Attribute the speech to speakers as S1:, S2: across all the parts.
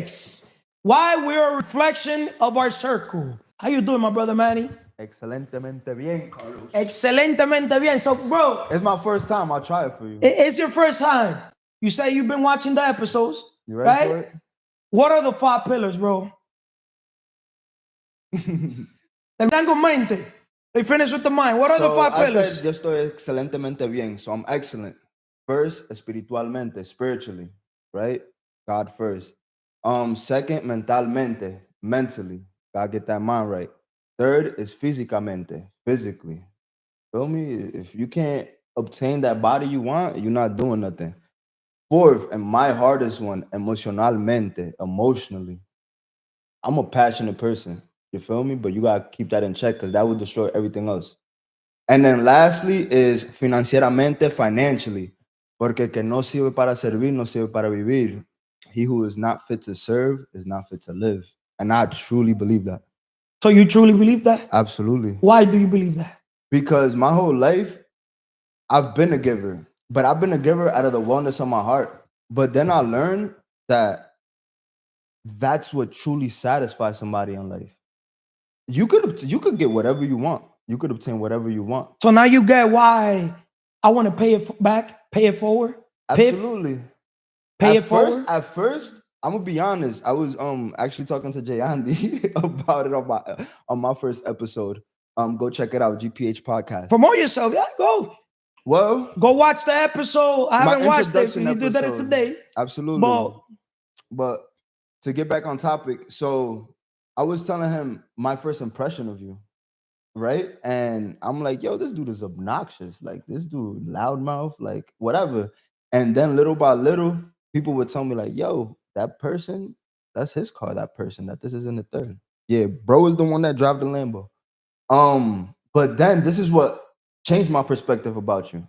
S1: Yes. Why we're a reflection of our circle. How you doing, my brother Manny?
S2: Excelentemente bien, Carlos.
S1: Excelentemente bien. So, bro,
S2: It's my first time. I'll try it for you.
S1: it's your first time. You say you've been watching the episodes,
S2: You ready
S1: right?
S2: for it?
S1: What are the 5 pillars, bro? Terminan con mente. They finish with the mind. What are the 5
S2: I
S1: pillars?
S2: said yo estoy excelentemente bien, so I'm excellent. First, espiritualmente, spiritually, right? God first. Second, mentalmente, mentally. Gotta get that mind right. Third is físicamente, physically. Feel me? If you can't obtain that body you want, you're not doing nothing. Fourth, and my hardest one, emocionalmente, emotionally. I'm a passionate person. You feel me? But you gotta keep that in check because that will destroy everything else. And then lastly is financieramente, financially. Porque que no sirve para servir, no sirve para vivir. He who is not fit to serve is not fit to live. And I truly believe that.
S1: So you truly believe that?
S2: Absolutely.
S1: Why do you believe that?
S2: Because my whole life, I've been a giver. But I've been a giver out of the wellness of my heart. But then I learned that that's what truly satisfies somebody in life. You could get whatever you want. You could obtain whatever you want.
S1: So now you get why I want to pay it back, pay it forward.
S2: Absolutely.
S1: Pay
S2: At
S1: it forward.
S2: first, I'm gonna be honest. I was actually talking to Jay Andy about it on my first episode. Go check it out, GPH podcast.
S1: Promote yourself. Yeah, go.
S2: Well,
S1: Go watch the episode. I
S2: my
S1: haven't watched it.
S2: introduction
S1: You did that
S2: episode.
S1: today.
S2: Absolutely. But to get back on topic, so I was telling him my first impression of you, right? And I'm like, yo, this dude is obnoxious. Like this dude, loudmouth, like whatever. And then little by little, people would tell me, like, yo, that person, that's his car, that person, that this is in the third. Yeah, bro is the one that drive the Lambo. But then this is what changed my perspective about you.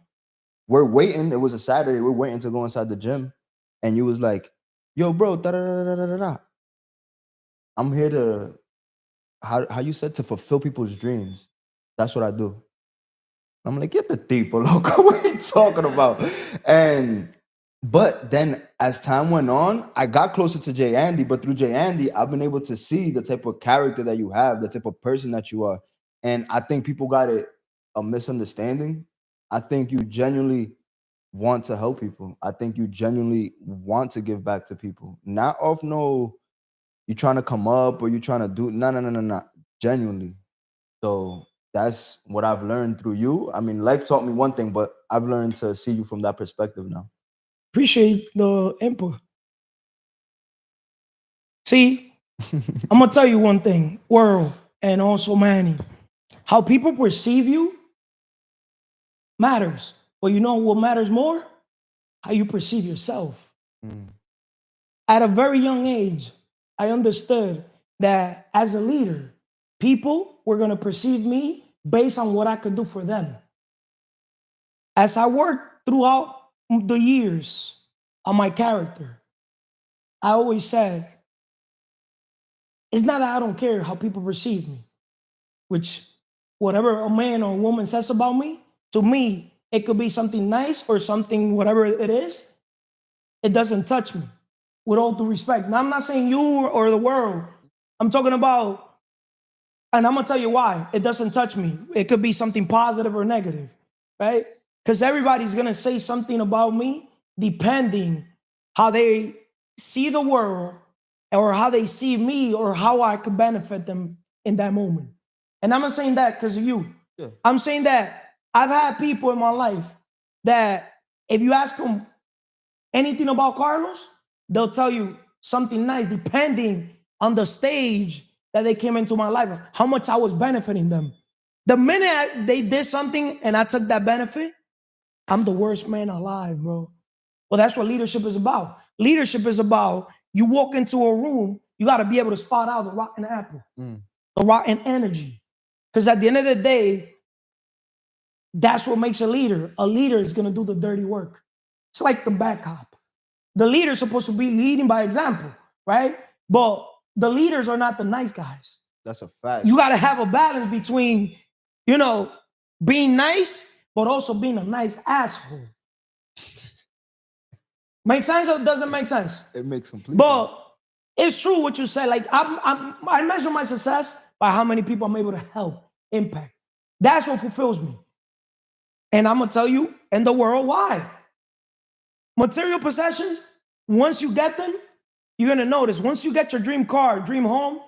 S2: We're waiting. It was a Saturday. We're waiting to go inside the gym. And you was like, yo, bro, da da da da da da da. I'm here to how you said to fulfill people's dreams. That's what I do. I'm like, get the tipo, loco. What are you talking about? But then as time went on, I got closer to Jay Andy, but through Jay Andy, I've been able to see the type of character that you have, the type of person that you are. And I think people got a misunderstanding. I think you genuinely want to help people. I think you genuinely want to give back to people. Not off no, you trying to come up or you trying to do no. Genuinely. So that's what I've learned through you. I mean, life taught me one thing, but I've learned to see you from that perspective now.
S1: Appreciate the input. See, I'm gonna tell you one thing, world, and also Manny. How people perceive you matters. But you know what matters more? How you perceive yourself. At a very young age, I understood that as a leader, people were gonna perceive me based on what I could do for them. As I worked throughout the years on my character, I always said, it's not that I don't care how people perceive me, which whatever a man or a woman says about me, to me, it could be something nice or something, whatever it is, it doesn't touch me, with all due respect. Now, I'm not saying you or the world. I'm talking about, and I'm gonna tell you why it doesn't touch me. It could be something positive or negative, right? Because everybody's gonna say something about me depending how they see the world or how they see me or how I could benefit them in that moment. And I'm not saying that because of you.
S2: Yeah.
S1: I'm saying that I've had people in my life that if you ask them anything about Carlos, they'll tell you something nice depending on the stage that they came into my life, how much I was benefiting them. The minute they did something and I took that benefit, I'm the worst man alive, bro. Well, that's what leadership is about. Leadership is about you walk into a room, you got to be able to spot out the rotten apple, the rotten energy. Because at the end of the day, that's what makes a leader. A leader is going to do the dirty work. It's like the bad cop. The leader is supposed to be leading by example, right? But the leaders are not the nice guys.
S2: That's a fact.
S1: You got to have a balance between, being nice, but also being a nice asshole. Make sense or doesn't make sense?
S2: It makes complete sense.
S1: But it's true what you said. Like I measure my success by how many people I'm able to help, impact. That's what fulfills me. And I'm gonna tell you in the world why. Material possessions, once you get them, you're gonna notice. Once you get your dream car, dream home,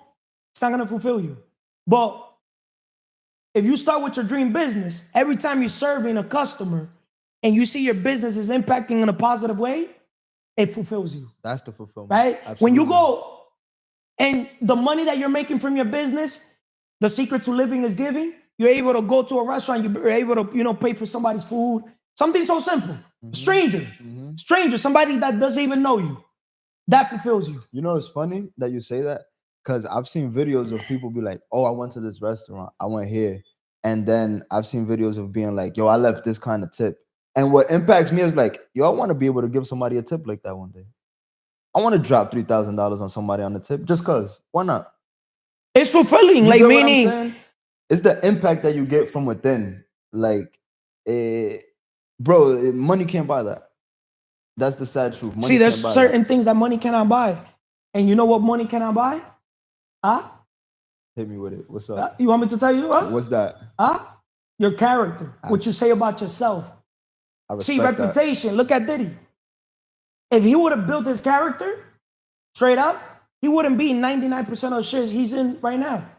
S1: it's not gonna fulfill you. But if you start with your dream business, every time you're serving a customer and you see your business is impacting in a positive way, it fulfills you.
S2: That's the fulfillment.
S1: Right?
S2: Absolutely.
S1: When you go and the money that you're making from your business, the secret to living is giving. You're able to go to a restaurant, you're able to, pay for somebody's food. Something so simple. A stranger, somebody that doesn't even know you. That fulfills you.
S2: You know, it's funny that you say that because I've seen videos of people be like, oh, I went to this restaurant, I went here. And then I've seen videos of being like, yo, I left this kind of tip. And what impacts me is like, yo, I want to be able to give somebody a tip like that one day. I want to drop $3,000 on somebody on the tip just because. Why not?
S1: It's fulfilling. Like, meaning,
S2: it's the impact that you get from within. Like, bro, money can't buy that. That's the sad truth. Money
S1: there's certain things that money cannot buy. And you know what money cannot buy? Huh?
S2: Hit me with it. What's up?
S1: You want me to tell you?
S2: What's that?
S1: Your character. What you say about yourself. See, reputation. That. Look at Diddy. If he would have built his character straight up, he wouldn't be 99% of the shit he's in right now.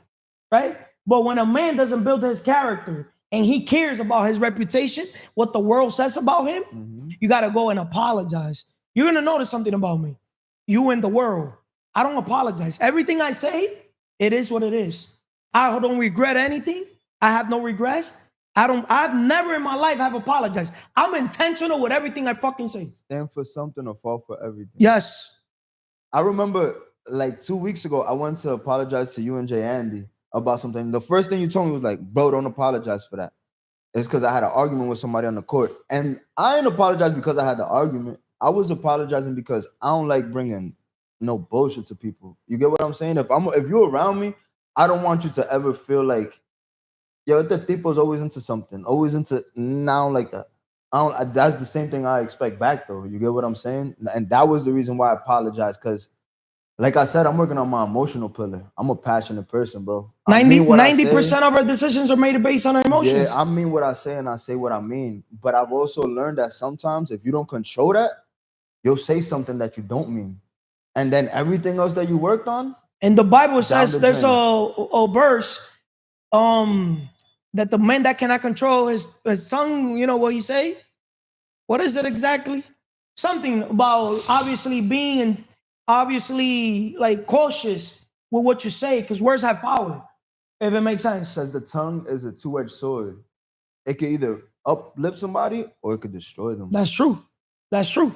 S1: Right? But when a man doesn't build his character and he cares about his reputation, what the world says about him, you got to go and apologize. You're going to notice something about me. You and the world. I don't apologize. Everything I say, it is what it is. I don't regret anything. I have no regrets. I've never in my life have apologized. I'm intentional with everything I fucking say.
S2: Stand for something or fall for everything.
S1: Yes.
S2: I remember like 2 weeks ago, I went to apologize to you and Jay Andy about something. The first thing you told me was like, bro, don't apologize for that. It's because I had an argument with somebody on the court. And I didn't apologize because I had the argument. I was apologizing because I don't like bringing no bullshit to people. You get what I'm saying? If you're around me, I don't want you to ever feel like, yo, the tipo's always into something, always into now like that. That's the same thing I expect back though. You get what I'm saying? And that was the reason why I apologized, because like I said, I'm working on my emotional pillar. I'm a passionate person, bro.
S1: 90% of our decisions are made based on our emotions.
S2: Yeah, I mean what I say and I say what I mean. But I've also learned that sometimes if you don't control that, you'll say something that you don't mean. And then everything else that you worked on. And
S1: the Bible says there's a verse that the man that cannot control his tongue, you know what he say? What is it exactly? Something about obviously being like cautious with what you say, because words have power, if it makes sense.
S2: It says the tongue is a two-edged sword. It can either uplift somebody or it could destroy them.
S1: That's true. That's true.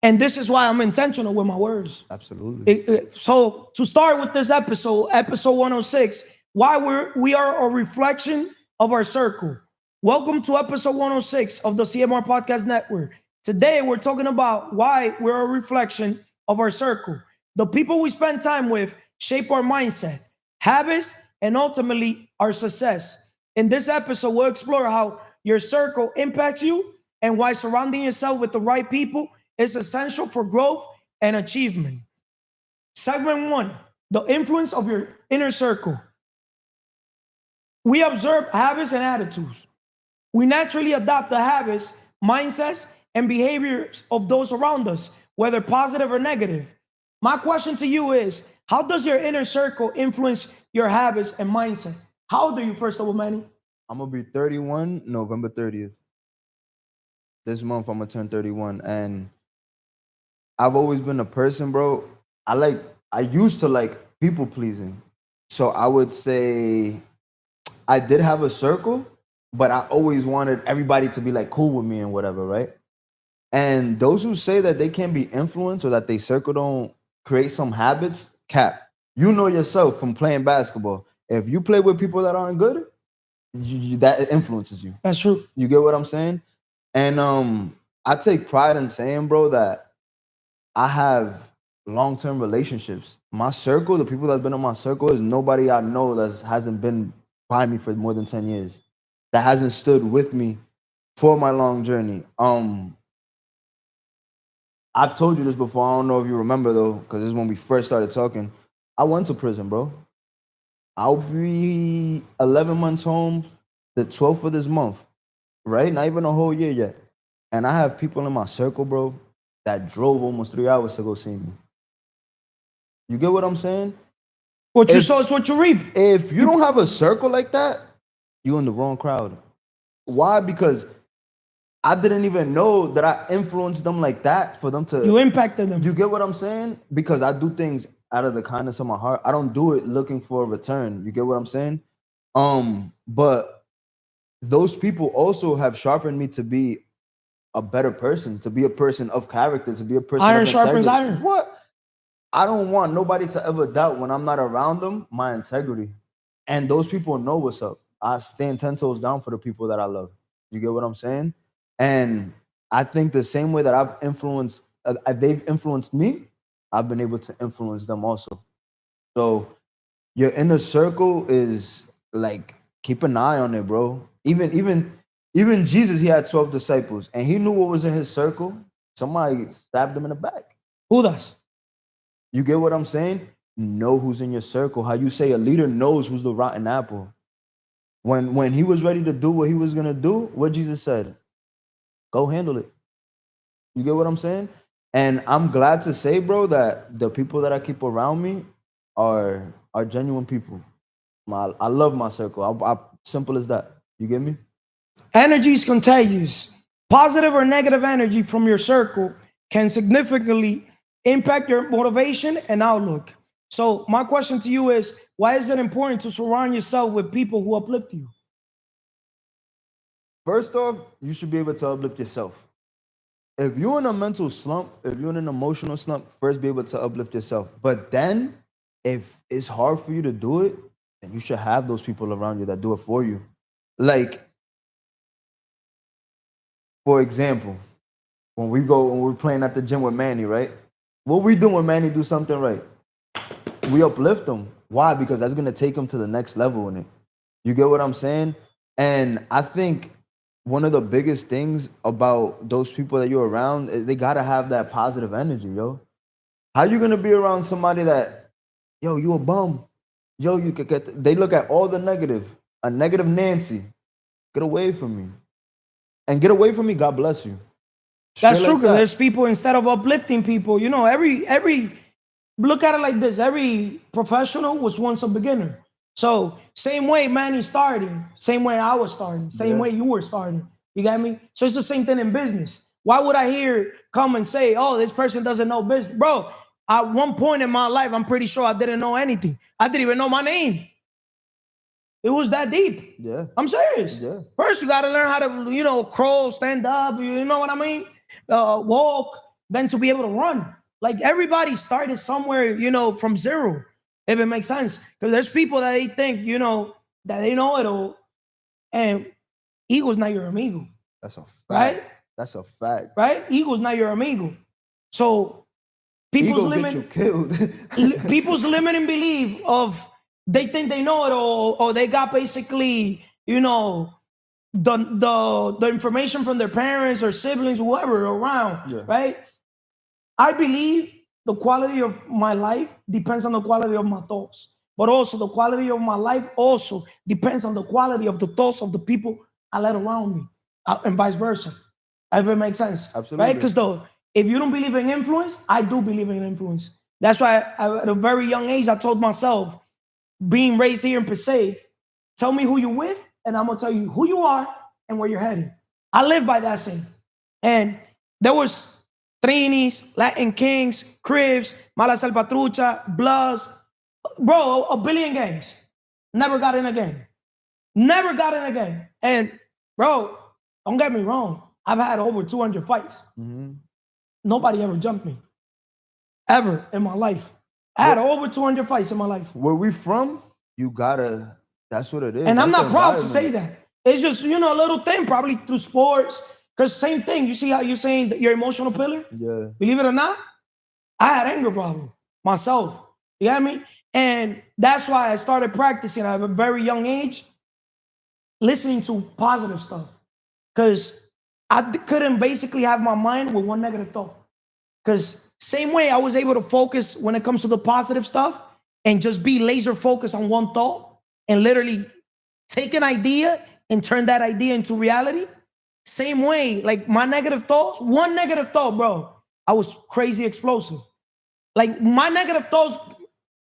S1: And this is why I'm intentional with my words.
S2: Absolutely.
S1: So to start with this episode 106, why we are a reflection of our circle. Welcome to episode 106 of the CMR Podcast Network. Today, we're talking about why we're a reflection of our circle. The people we spend time with shape our mindset, habits, and ultimately our success. In this episode, we'll explore how your circle impacts you and why surrounding yourself with the right people is essential for growth and achievement. Segment 1, the influence of your inner circle. We observe habits and attitudes. We naturally adopt the habits, mindsets, and behaviors of those around us, whether positive or negative. My question to you is, how does your inner circle influence your habits and mindset? How old are you, first of all, Manny?
S2: I'm going to be 31 November 30th. This month, I'm going to turn 31. And I've always been a person, bro. I used to like people pleasing. So I would say I did have a circle, but I always wanted everybody to be like cool with me and whatever, right? And those who say that they can't be influenced or that they circle don't create some habits, cap. You know yourself from playing basketball. If you play with people that aren't good, that influences you.
S1: That's true.
S2: You get what I'm saying? And I take pride in saying, bro, that I have long-term relationships. My circle, the people that's been in my circle, is nobody I know that hasn't been by me for more than 10 years, that hasn't stood with me for my long journey. I've told you this before. I don't know if you remember though, because this is when we first started talking. I went to prison, bro. I'll be 11 months home the 12th of this month, right? Not even a whole year yet. And I have people in my circle, bro, that drove almost 3 hours to go see me. You get what I'm saying?
S1: What you sow is what you reap.
S2: If you don't have a circle like that, you're in the wrong crowd. Why? Because I didn't even know that I influenced them like that for them to.
S1: You impacted them.
S2: You get what I'm saying? Because I do things out of the kindness of my heart. I don't do it looking for a return. You get what I'm saying? But those people also have sharpened me to be a better person, to be a person of character, to be a person.
S1: Iron
S2: of
S1: sharpens
S2: integrity.
S1: iron.
S2: What? I don't want nobody to ever doubt when I'm not around them my integrity. And those people know what's up. I stand 10 toes down for the people that I love. You get what I'm saying? And I think the same way that I've influenced, they've influenced me, I've been able to influence them also. So your inner circle is like, keep an eye on it, bro. Even Jesus, he had 12 disciples, and he knew what was in his circle. Somebody stabbed him in the back.
S1: Judas.
S2: You get what I'm saying? Know who's in your circle. How you say a leader knows who's the rotten apple. When he was ready to do what he was gonna do, what Jesus said, go handle it. You get what I'm saying? And I'm glad to say, bro, that the people that I keep around me are genuine people. I love my circle. I simple as that. You get me?
S1: Energy is contagious. Positive or negative energy from your circle can significantly impact your motivation and outlook. So my question to you is, why is it important to surround yourself with people who uplift you?
S2: First off, you should be able to uplift yourself. If you're in a mental slump, if you're in an emotional slump, first be able to uplift yourself. But then, if it's hard for you to do it, then you should have those people around you that do it for you. Like, for example, when we're playing at the gym with Manny, right? What we do when Manny do something right? We uplift him. Why? Because that's gonna take him to the next level in it. You get what I'm saying? And I think one of the biggest things about those people that you're around is they gotta have that positive energy, yo. How you gonna be around somebody that, yo, you a bum? Yo, you could get. They look at all the negative. A negative Nancy. Get away from me. And get away from me. God bless you.
S1: That's
S2: Straight
S1: true,
S2: like
S1: because
S2: that.
S1: there's people, instead of uplifting people, you know, every look at it like this: every professional was once a beginner. So same way Manny started, same way I was starting, same way you were starting. You got me? So it's the same thing in business. Why would I hear come and say, "Oh, this person doesn't know business," bro? At one point in my life, I'm pretty sure I didn't know anything. I didn't even know my name. It was that deep.
S2: Yeah.
S1: I'm serious.
S2: Yeah.
S1: First, you got to learn how to, crawl, stand up. You know what I mean? Walk. Then to be able to run. Like everybody started somewhere, from zero. If it makes sense, because there's people that they think, that they know it all, and ego's not your amigo.
S2: That's a fact.
S1: Right?
S2: That's a fact.
S1: Right? Ego's not your amigo. So people's
S2: Ego get you killed.
S1: people's limiting belief of they think they know it all, or they got basically, the information from their parents or siblings, whoever around, right? I believe the quality of my life depends on the quality of my thoughts, but also the quality of my life also depends on the quality of the thoughts of the people I let around me, and vice versa. If it makes sense,
S2: Absolutely.
S1: right? Because if you don't believe in influence, I do believe in influence. That's why at a very young age, I told myself, being raised here in Passaic, tell me who you're with, and I'm gonna tell you who you are and where you're headed. I live by that saying. And there was Trinis, Latin Kings, Cribs, Mala Salvatrucha, Bloods, bro, a billion games. Never got in a game. Never got in a game. And bro, don't get me wrong, I've had over 200 fights.
S2: Mm-hmm.
S1: Nobody ever jumped me. Ever in my life. I had over 200 fights in my life.
S2: Where we from, you gotta, that's what it is.
S1: And I'm
S2: That's
S1: not proud to say that. It's just, a little thing, probably through sports. Because same thing, you see how you're saying that your emotional pillar?
S2: Yeah.
S1: Believe it or not, I had anger problem myself. You got me? And that's why I started practicing at a very young age, listening to positive stuff. Because I couldn't basically have my mind with one negative thought. Because same way I was able to focus when it comes to the positive stuff and just be laser focused on one thought and literally take an idea and turn that idea into reality. Same way, like my negative thoughts, one negative thought, bro, I was crazy explosive. Like my negative thoughts,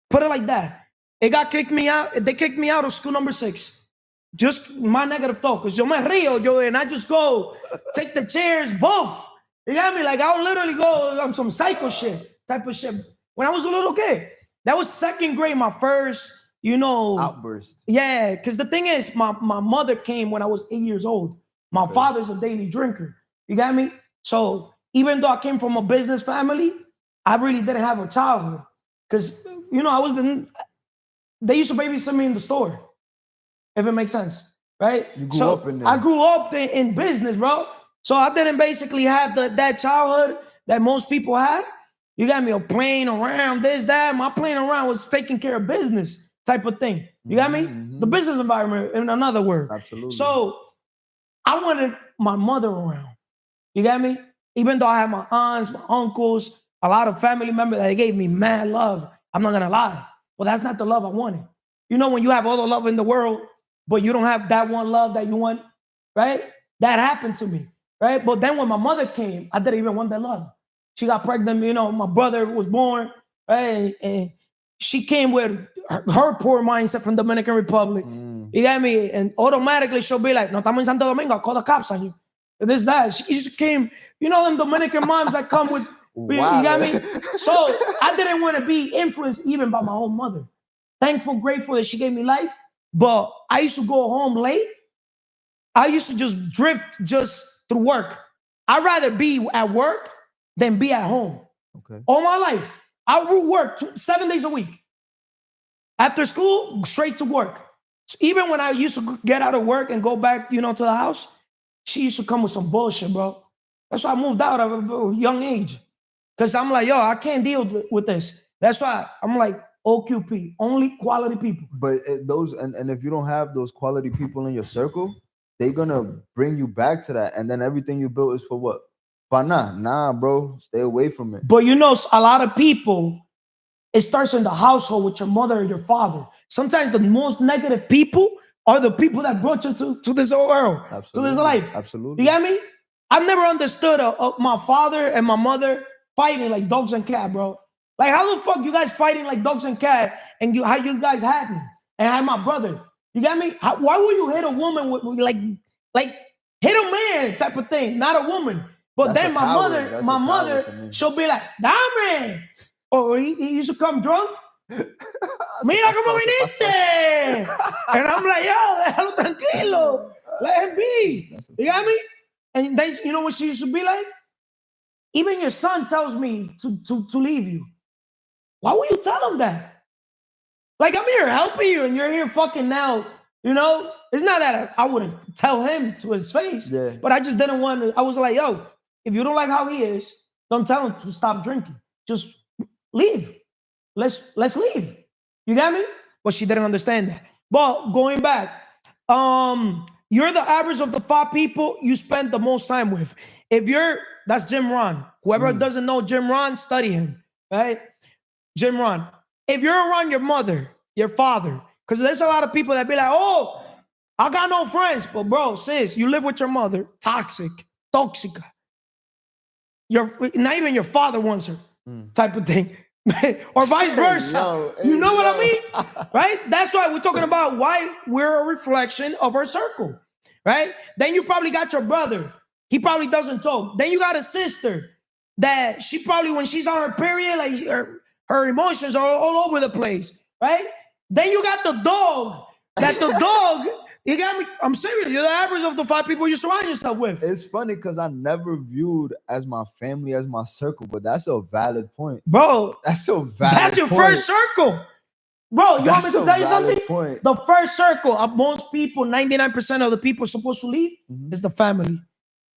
S1: put it like that. It got kicked me out. They kicked me out of school number 6. Just my negative thought. Because yo me río, and I just go take the chairs, boof. You got me? Like I'll literally go on some psycho shit, type of shit. When I was a little kid. That was 2nd grade, my first,
S2: outburst.
S1: Yeah, because the thing is, my mother came when I was 8 years old. My father's a daily drinker. You got me? So even though I came from a business family, I really didn't have a childhood. Because, they used to babysit me in the store. If it makes sense, right?
S2: You grew up in there.
S1: I grew up in business, bro. So I didn't basically have that childhood that most people had. You got me a playing around, this, that. My playing around was taking care of business type of thing. You got me? The business environment, in another word.
S2: Absolutely.
S1: So I wanted my mother around. You got me? Even though I had my aunts, my uncles, a lot of family members that gave me mad love. I'm not gonna lie. Well, that's not the love I wanted. When you have all the love in the world, but you don't have that one love that you want, right? That happened to me, right? But then when my mother came, I didn't even want that love. She got pregnant, my brother was born, right? And she came with her poor mindset from Dominican Republic. You got me? And automatically she'll be like, no, estamos en Santo Domingo, I'll call the cops on you. This, that. She just came, them Dominican moms that come with, you got me? So I didn't want to be influenced even by my own mother. Thankful, grateful that she gave me life. But I used to go home late. I used to just drift just through work. I'd rather be at work than be at home.
S2: Okay.
S1: All my life. I would work 7 days a week. After school, straight to work. So even when I used to get out of work and go back, to the house, she used to come with some bullshit, bro. That's why I moved out at a young age. Because I'm like, I can't deal with this. That's why I'm like, OQP, only quality people.
S2: But and if you don't have those quality people in your circle, they're gonna bring you back to that, and then everything you built is for what? But nah, bro, stay away from it.
S1: But a lot of people, it starts in the household with your mother or your father. Sometimes the most negative people are the people that brought you to this world,
S2: Absolutely.
S1: to this life.
S2: Absolutely.
S1: You get me? I've never understood my father and my mother fighting like dogs and cats, bro. Like, how the fuck you guys fighting like dogs and cats, and how you guys had me and had my brother? You got me? Why would you hit a woman with like hit a man type of thing, not a woman? But
S2: That's
S1: then my mother, she'll be like, "Dame," or he used to come drunk. Mira cómo viniste, and I'm like, "Yo, déjalo tranquilo, let him be." You got me? And then what she used to be like? Even your son tells me to leave you. Why would you tell him that? Like, I'm here helping you, and you're here fucking now. It's not that I wouldn't tell him to his face, but I just didn't want to. I was like, yo, if you don't like how he is, don't tell him to stop drinking. Just leave. Let's leave. You got me? But she didn't understand that. But going back, you're the average of the 5 people you spend the most time with. That's Jim Rohn. Whoever doesn't know Jim Rohn, study him, right? Jim Rohn. If you're around your mother, your father, because there's a lot of people that be like, oh, I got no friends. But bro, sis, you live with your mother, toxica. Not even your father wants her, type of thing. Or vice versa. You know what I mean? Right? That's why we're talking about why we're a reflection of our circle, right? Then you probably got your brother. He probably doesn't talk. Then you got a sister that she probably, when she's on her period, like her emotions are all over the place, right? Then you got the dog. You got me. I'm serious. You're the average of the 5 people you surround yourself with.
S2: It's funny because I never viewed as my family as my circle, but that's a valid point,
S1: bro.
S2: That's a valid.
S1: That's your first circle, bro. You want me to tell you something? The first circle of most people, 99% of the people supposed to leave is the family.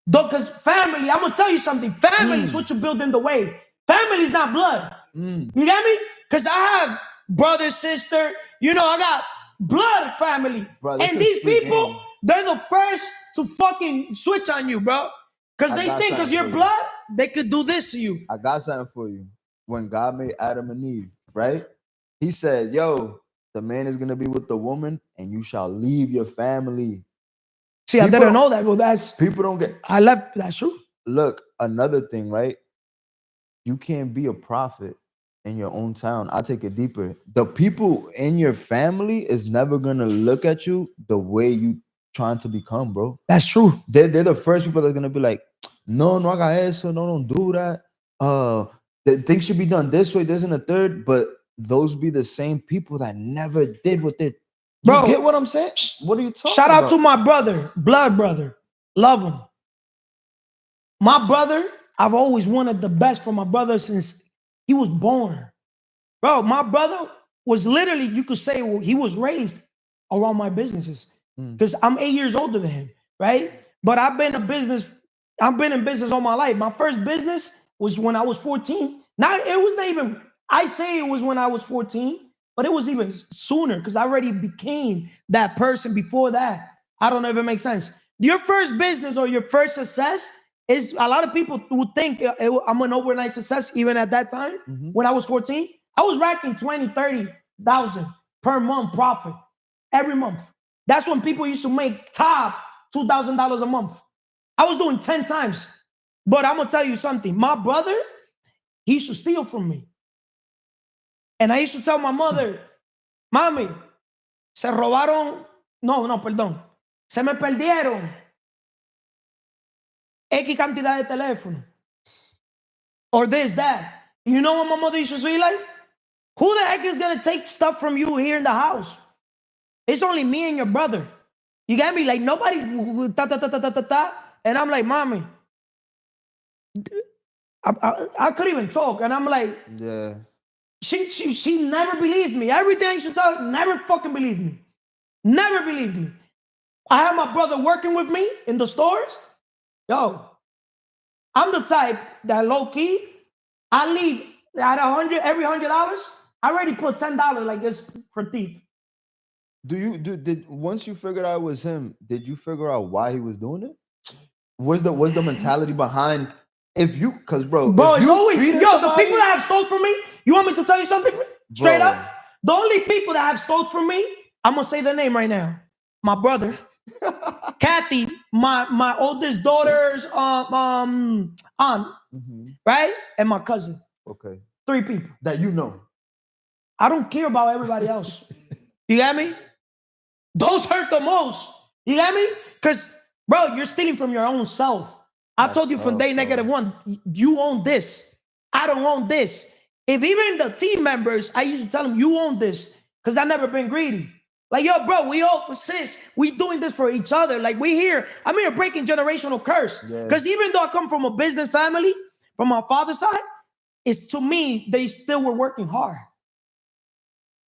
S1: Because family, I'm gonna tell you something. Family is what you build in the way. Family is not blood. You get me? Because I have brother, sister. I got blood family. Bro, and these people, they're the first to fucking switch on you, bro. Because they think because you're blood, they could do this to you.
S2: I got something for you. When God made Adam and Eve, right? He said, yo, the man is going to be with the woman and you shall leave your family.
S1: See, I didn't know that. Well,
S2: people don't get.
S1: I left. That's true.
S2: Look, another thing, right? You can't be a prophet in your own town. I'll take it deeper. The people in your family is never going to look at you the way you trying to become, bro.
S1: That's true.
S2: They're the first people that's going to be like, no haga eso, no, don't do that. Things should be done this way, this and the third, but those be the same people that never did what they.
S1: Bro,
S2: you get what I'm saying? What are you talking
S1: shout
S2: about?
S1: out to my brother, blood brother. Love him. My brother, I've always wanted the best for my brother since he was born. Bro, my brother was literally, you could say, well, he was raised around my businesses because I'm 8 years older than him, right? But I've been in business all my life. My first business was when I was 14. I say it was when I was 14, but it was even sooner because I already became that person before that. I don't know if it makes sense. Your first business or your first success is, a lot of people would think I'm an overnight success even at that time. When I was 14. I was racking 20, 30,000 per month profit every month. That's when people used to make top $2,000 a month. I was doing 10 times. But I'm going to tell you something. My brother, he used to steal from me. And I used to tell my mother, mami, se robaron, perdón, se me perdieron X cantidad de teléfono. Or this, that. You know what my mother used to say like? Who the heck is going to take stuff from you here in the house? It's only me and your brother. You get me? Like, nobody, And I'm like, mommy, I couldn't even talk. And I'm like,
S2: yeah.
S1: She never believed me. Everything I used to tell her, never fucking believed me. Never believed me. I had my brother working with me in the stores. Yo, I'm the type that low key, I leave at every $100, I already put $10 like this for thief.
S2: Did once you figured out it was him, did you figure out why he was doing it? What's the mentality behind because bro,
S1: it's always, the people that have stole from me, you want me to tell you something straight up? The only people that have stole from me, I'm gonna say their name right now. My brother, Kathy, my oldest daughter's aunt, right? And my cousin.
S2: Okay.
S1: 3 people.
S2: That you know.
S1: I don't care about everybody else. You get me? Those hurt the most. You get me? Because, bro, you're stealing from your own self. I told you from day -1, you own this. I don't own this. If even the team members, I used to tell them, you own this. Because I've never been greedy. Like, yo, bro, we doing this for each other. Like, I'm here breaking generational curse. Because even though I come from a business family, from my father's side, it's to me, they still were working hard.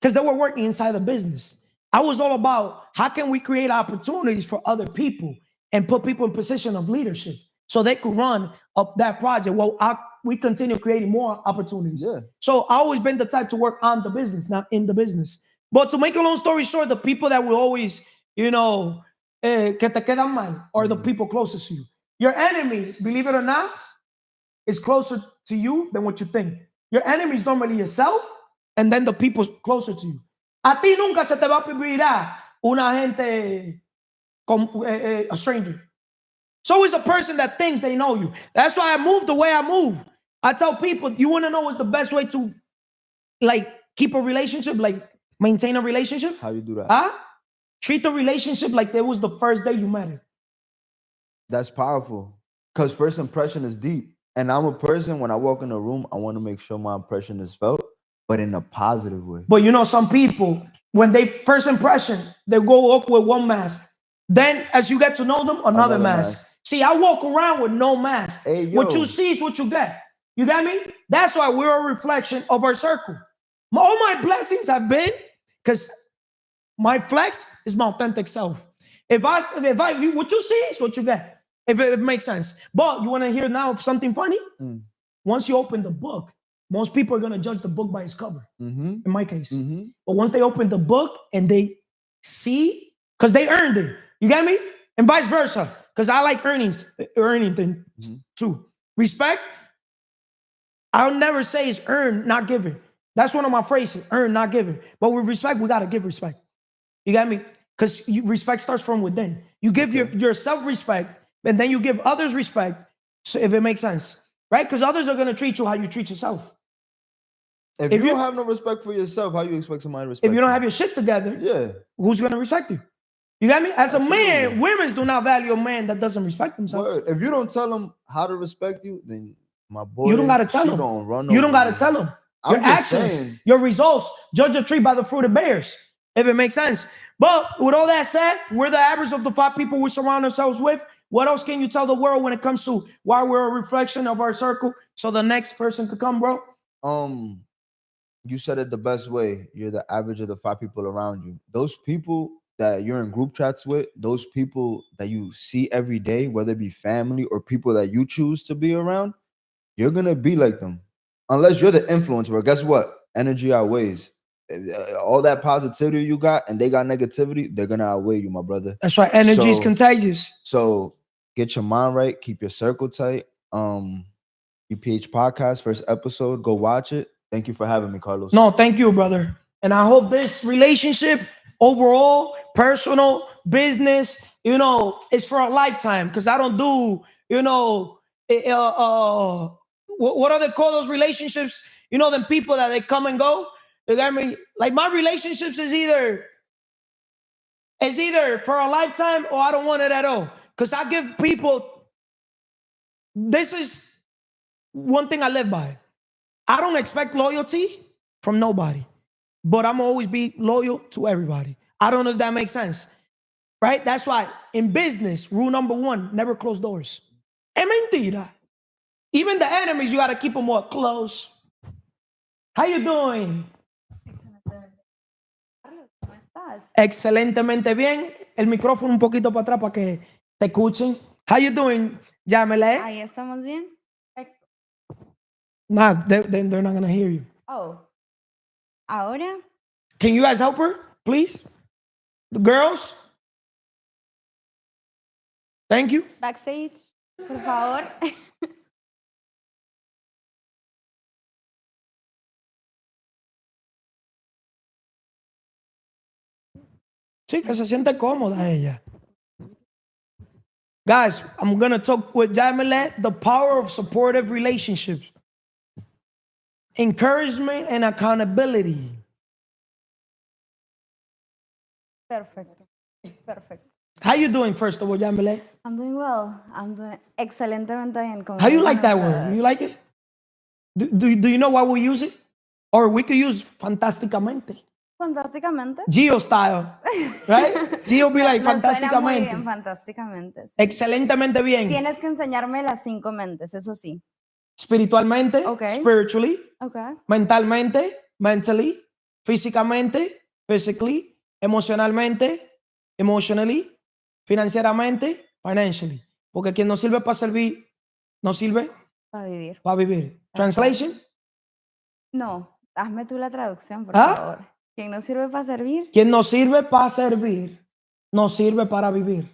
S1: Because they were working inside the business. I was all about how can we create opportunities for other people and put people in position of leadership so they could run up that project. Well, we continue creating more opportunities. Yeah. So I always been the type to work on the business, not in the business. But to make a long story short, the people that will always, que te quedan mal are the people closest to you. Your enemy, believe it or not, is closer to you than what you think. Your enemy is normally yourself and then the people closer to you. A ti nunca se te va a virar una gente, a stranger. It's always a person that thinks they know you. That's why I move the way I move. I tell people, you want to know what's the best way to, keep a relationship, maintain a relationship?
S2: How you do that?
S1: Treat the relationship like it was the first day you met it.
S2: That's powerful. Because first impression is deep. And I'm a person, when I walk in a room, I want to make sure my impression is felt, but in a positive way.
S1: But some people, when they first impression, they go up with one mask. Then as you get to know them, another mask. See, I walk around with no mask.
S2: Hey,
S1: what you see is what you get. You get me? That's why we're a reflection of our circle. All my blessings have been because my flex is my authentic self. If what you see is what you get. If it makes sense. But you want to hear now something funny? Once you open the book, most people are going to judge the book by its cover. In my case. But once they open the book and they see, because they earned it. You get me? And vice versa. Because I like earning things too. Respect, I'll never say is earned, not given. That's one of my phrases, earned, not given. But with respect, we got to give respect. You got me? Because respect starts from within. You give yourself respect, and then you give others respect, so if it makes sense, right? Because others are going to treat you how you treat yourself.
S2: If you don't have no respect for yourself, how you expect somebody to respect
S1: you? If you don't
S2: you?
S1: have your shit together,
S2: Yeah.
S1: Who's going to respect you? You got me? As
S2: Absolutely.
S1: a man, women do not value a man that doesn't respect themselves.
S2: Word. If you don't tell them how to respect you, then my boy,
S1: you don't got to tell them.
S2: Gonna run
S1: you don't got to
S2: you.
S1: tell them.
S2: I'm
S1: Your
S2: just
S1: actions,
S2: saying.
S1: your results, judge a tree by the fruit it bears, if it makes sense. But with all that said, we're the average of the 5 people we surround ourselves with. What else can you tell the world when it comes to why we're a reflection of our circle so the next person could come, bro?
S2: You said it the best way. You're the average of the 5 people around you. Those people that you're in group chats with, those people that you see every day, whether it be family or people that you choose to be around, you're going to be like them. Unless you're the influencer. Guess what? Energy outweighs. All that positivity you got and they got negativity, they're going to outweigh you, my brother.
S1: That's right. Energy is contagious.
S2: So get your mind right. Keep your circle tight. UPH podcast, first episode. Go watch it. Thank you for having me, Carlos.
S1: No, thank you, brother. And I hope this relationship, overall, personal, business, is for a lifetime. Because I don't do, what do they call those relationships? Them people that they come and go. You got me? Like my relationships is either for a lifetime or I don't want it at all. Because I give people, this is one thing I live by. I don't expect loyalty from nobody, but I'm always be loyal to everybody. I don't know if that makes sense, right? That's why in business, rule number 1, never close doors. Es mentira. Even the enemies, you got to keep them more close. How you doing?
S3: ¿Cómo estás?
S1: Excelentemente bien. El micrófono un poquito para atrás para que te escuchen. How you doing? Llámele.
S3: Ahí estamos bien.
S1: Nah, they're not going to hear you.
S3: Oh. Ahora.
S1: Can you guys help her, please? The girls? Thank you.
S3: Backstage, por favor.
S1: Sí, que se siente cómoda ella. Guys, I'm going to talk with Jamile, the power of supportive relationships. Encouragement and accountability.
S3: Perfecto.
S1: How you doing, first of all, Jamile?
S3: I'm doing well. I'm doing excelentemente bien.
S1: How you like that word? You like it? Do you know why we use it? Or we could use fantásticamente.
S3: Fantásticamente.
S1: Gio style, right? Gio be like fantásticamente.
S3: Bien, fantásticamente. Sí.
S1: Excelentemente bien.
S3: Tienes que enseñarme las 5 mentes, eso sí.
S1: Espiritualmente,
S3: Okay.
S1: Spiritually,
S3: Okay.
S1: mentalmente, mentally, físicamente, physically, emocionalmente, emotionally, financieramente, financially. Porque quien no sirve para servir, no sirve
S3: para vivir.
S1: Para vivir. Translation?
S3: No, hazme tú la traducción, por
S1: ¿Ah?
S3: favor. ¿Quién no sirve para servir?
S1: Quien no sirve para servir, no sirve para vivir.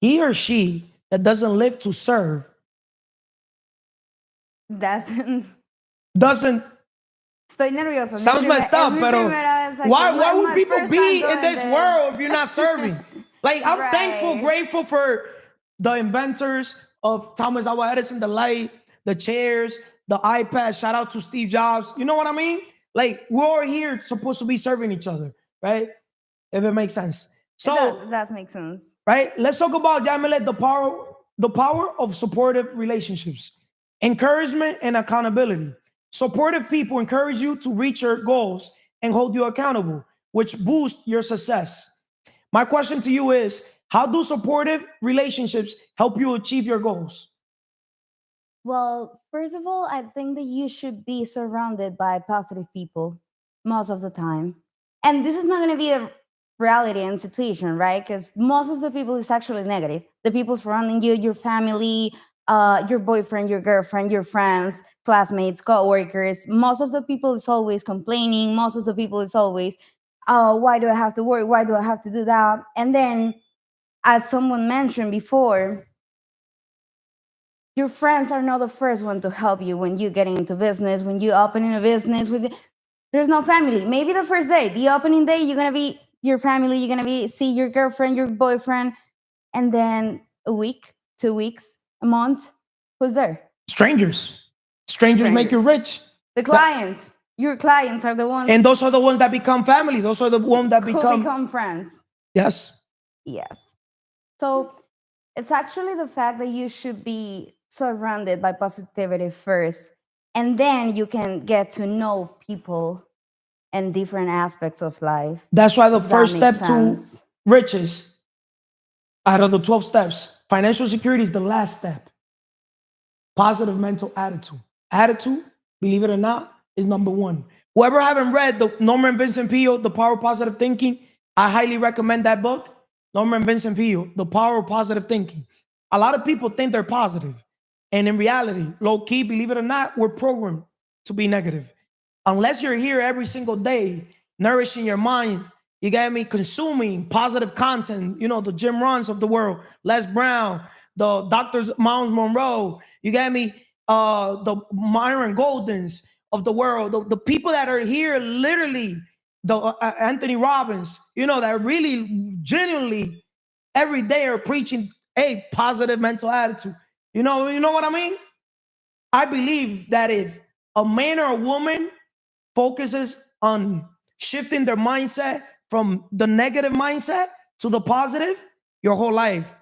S1: He or she that doesn't live to serve
S3: Doesn't.
S1: Estoy
S3: nerviosa.
S1: Sounds messed up, pero why would people be in this world if you're not serving? Like, I'm thankful, grateful for the inventors of Thomas Alva Edison, the light, the chairs, the iPad. Shout out to Steve Jobs. You know what I mean? Like, we're all here supposed to be serving each other, right? If it makes sense. So
S3: it does make sense.
S1: Right? Let's talk about, Yamilet, the power of supportive relationships. Encouragement and accountability. Supportive people encourage you to reach your goals and hold you accountable, which boosts your success. My question to you is, how do supportive relationships help you achieve your goals?
S3: Well, first of all, I think that you should be surrounded by positive people most of the time. And this is not going to be a reality and situation, right? Because most of the people is actually negative. The people surrounding you, your family, your boyfriend, your girlfriend, your friends, classmates, co-workers. Most of the people is always complaining. Most of the people is always, oh, why do I have to work? Why do I have to do that? And then, as someone mentioned before, your friends are not the first one to help you when you getting into business, when you opening a business. There's no family. Maybe the first day, the opening day, you're gonna be your family. You're gonna be see your girlfriend, your boyfriend, and then a week, 2 weeks, a month. Who's there?
S1: Strangers make you rich.
S3: The clients. Your clients are the ones.
S1: And those are the ones that become family. Those are the ones that
S3: who become friends.
S1: Yes.
S3: Yes. So it's actually the fact that you should be surrounded by positivity first, and then you can get to know people and different aspects of life.
S1: That's why the
S3: If that
S1: first
S3: makes
S1: step
S3: sense.
S1: to riches out of the 12 steps, financial security is the last step. Positive mental attitude. Attitude, believe it or not, is number one. Whoever haven't read the Norman Vincent Peale, The Power of Positive Thinking, I highly recommend that book. Norman Vincent Peale, The Power of Positive Thinking. A lot of people think they're positive. And in reality, low key, believe it or not, we're programmed to be negative. Unless you're here every single day, nourishing your mind, you get me, consuming positive content, you know, the Jim Rons of the world, Les Brown, the Dr. Miles Monroe, you get me, the Myron Goldens of the world, the people that are here literally, the Anthony Robbins, you know, that really genuinely every day are preaching a positive mental attitude. You know what I mean? I believe that if a man or a woman focuses on shifting their mindset from the negative mindset to the positive, your whole life,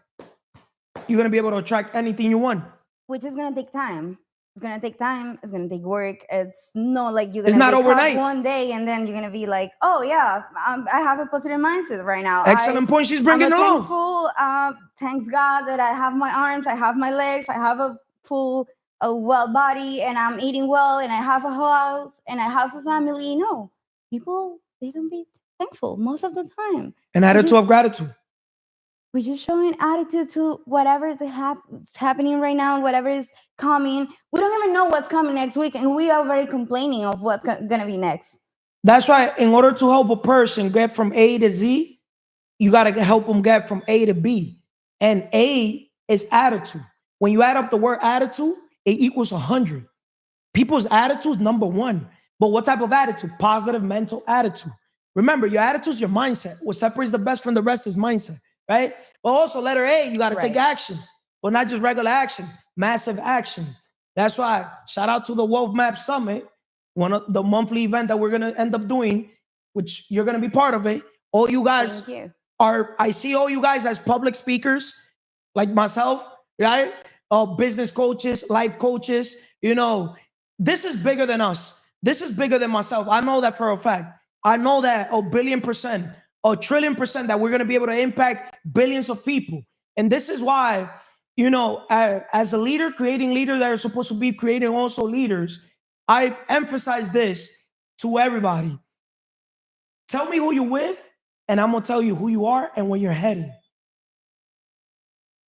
S1: you're going to be able to attract anything you want.
S3: Which is going to take time. It's going to take time. It's going to take work. It's not like you're
S1: It's
S3: going to
S1: not
S3: wake
S1: overnight.
S3: up one day and then you're going to be like, oh, yeah, I have a positive mindset right now.
S1: Excellent point she's bringing
S3: I'm
S1: along.
S3: thankful. Thanks God that I have my arms, I have my legs, I have a well body, and I'm eating well, and I have a house, and I have a family. No, people, they don't be thankful most of the time.
S1: An attitude of gratitude.
S3: We're just showing attitude to whatever is happening right now, whatever is coming. We don't even know what's coming next week, and we are very complaining of what's going to be next.
S1: That's why in order to help a person get from A to Z, you got to help them get from A to B. And A is attitude. When you add up the word attitude, it equals 100. People's attitude is number one. But what type of attitude? Positive mental attitude. Remember, your attitude is your mindset. What separates the best from the rest is mindset. Right? But also letter A, you got to take action. But not just regular action, massive action. That's why shout out to the Wealth Map Summit, one of the monthly event that we're going to end up doing, which you're going to be part of it. All you guys I see all you guys as public speakers like myself, right? Business coaches, life coaches, you know, this is bigger than us. This is bigger than myself. I know that for a fact. I know that a billion%, a trillion% that we're going to be able to impact billions of people. And this is why, you know, as a leader, creating leaders that are supposed to be creating also leaders, I emphasize this to everybody. Tell me who you're with, and I'm going to tell you who you are and where you're heading.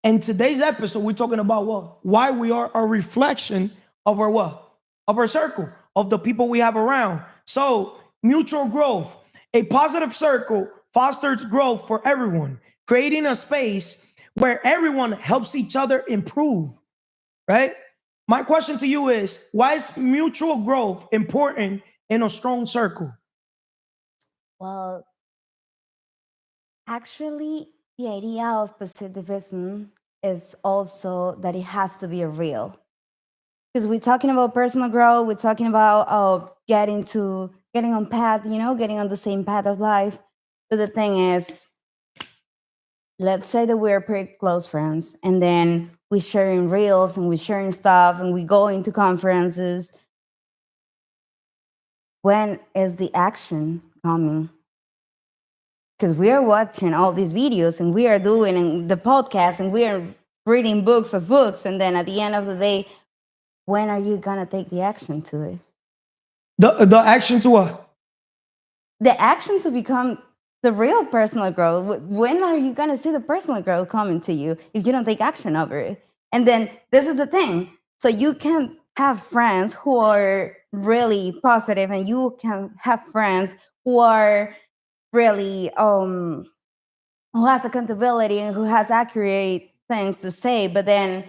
S1: In today's episode, we're talking about what? Why we are a reflection of our what? Of our circle, of the people we have around. So, mutual growth. A positive circle fosters growth for everyone, creating a space where everyone helps each other improve, right? My question to you is, why is mutual growth important in a strong circle?
S3: Well, actually, the idea of positivism is also that it has to be real. Because we're talking about personal growth, we're talking about getting on path, you know, getting on the same path of life. But the thing is, let's say that we're pretty close friends, and then we're sharing reels and we're sharing stuff and we go into conferences. When is the action coming? Because we are watching all these videos and we are doing the podcast and we are reading books, and then at the end of the day, when are you gonna take the action to it?
S1: The action to what?
S3: The action to become the real personal growth. When are you gonna see the personal growth coming to you if you don't take action over it? And then this is the thing. So you can have friends who are really positive, and you can have friends who are really who has accountability and who has accurate things to say, but then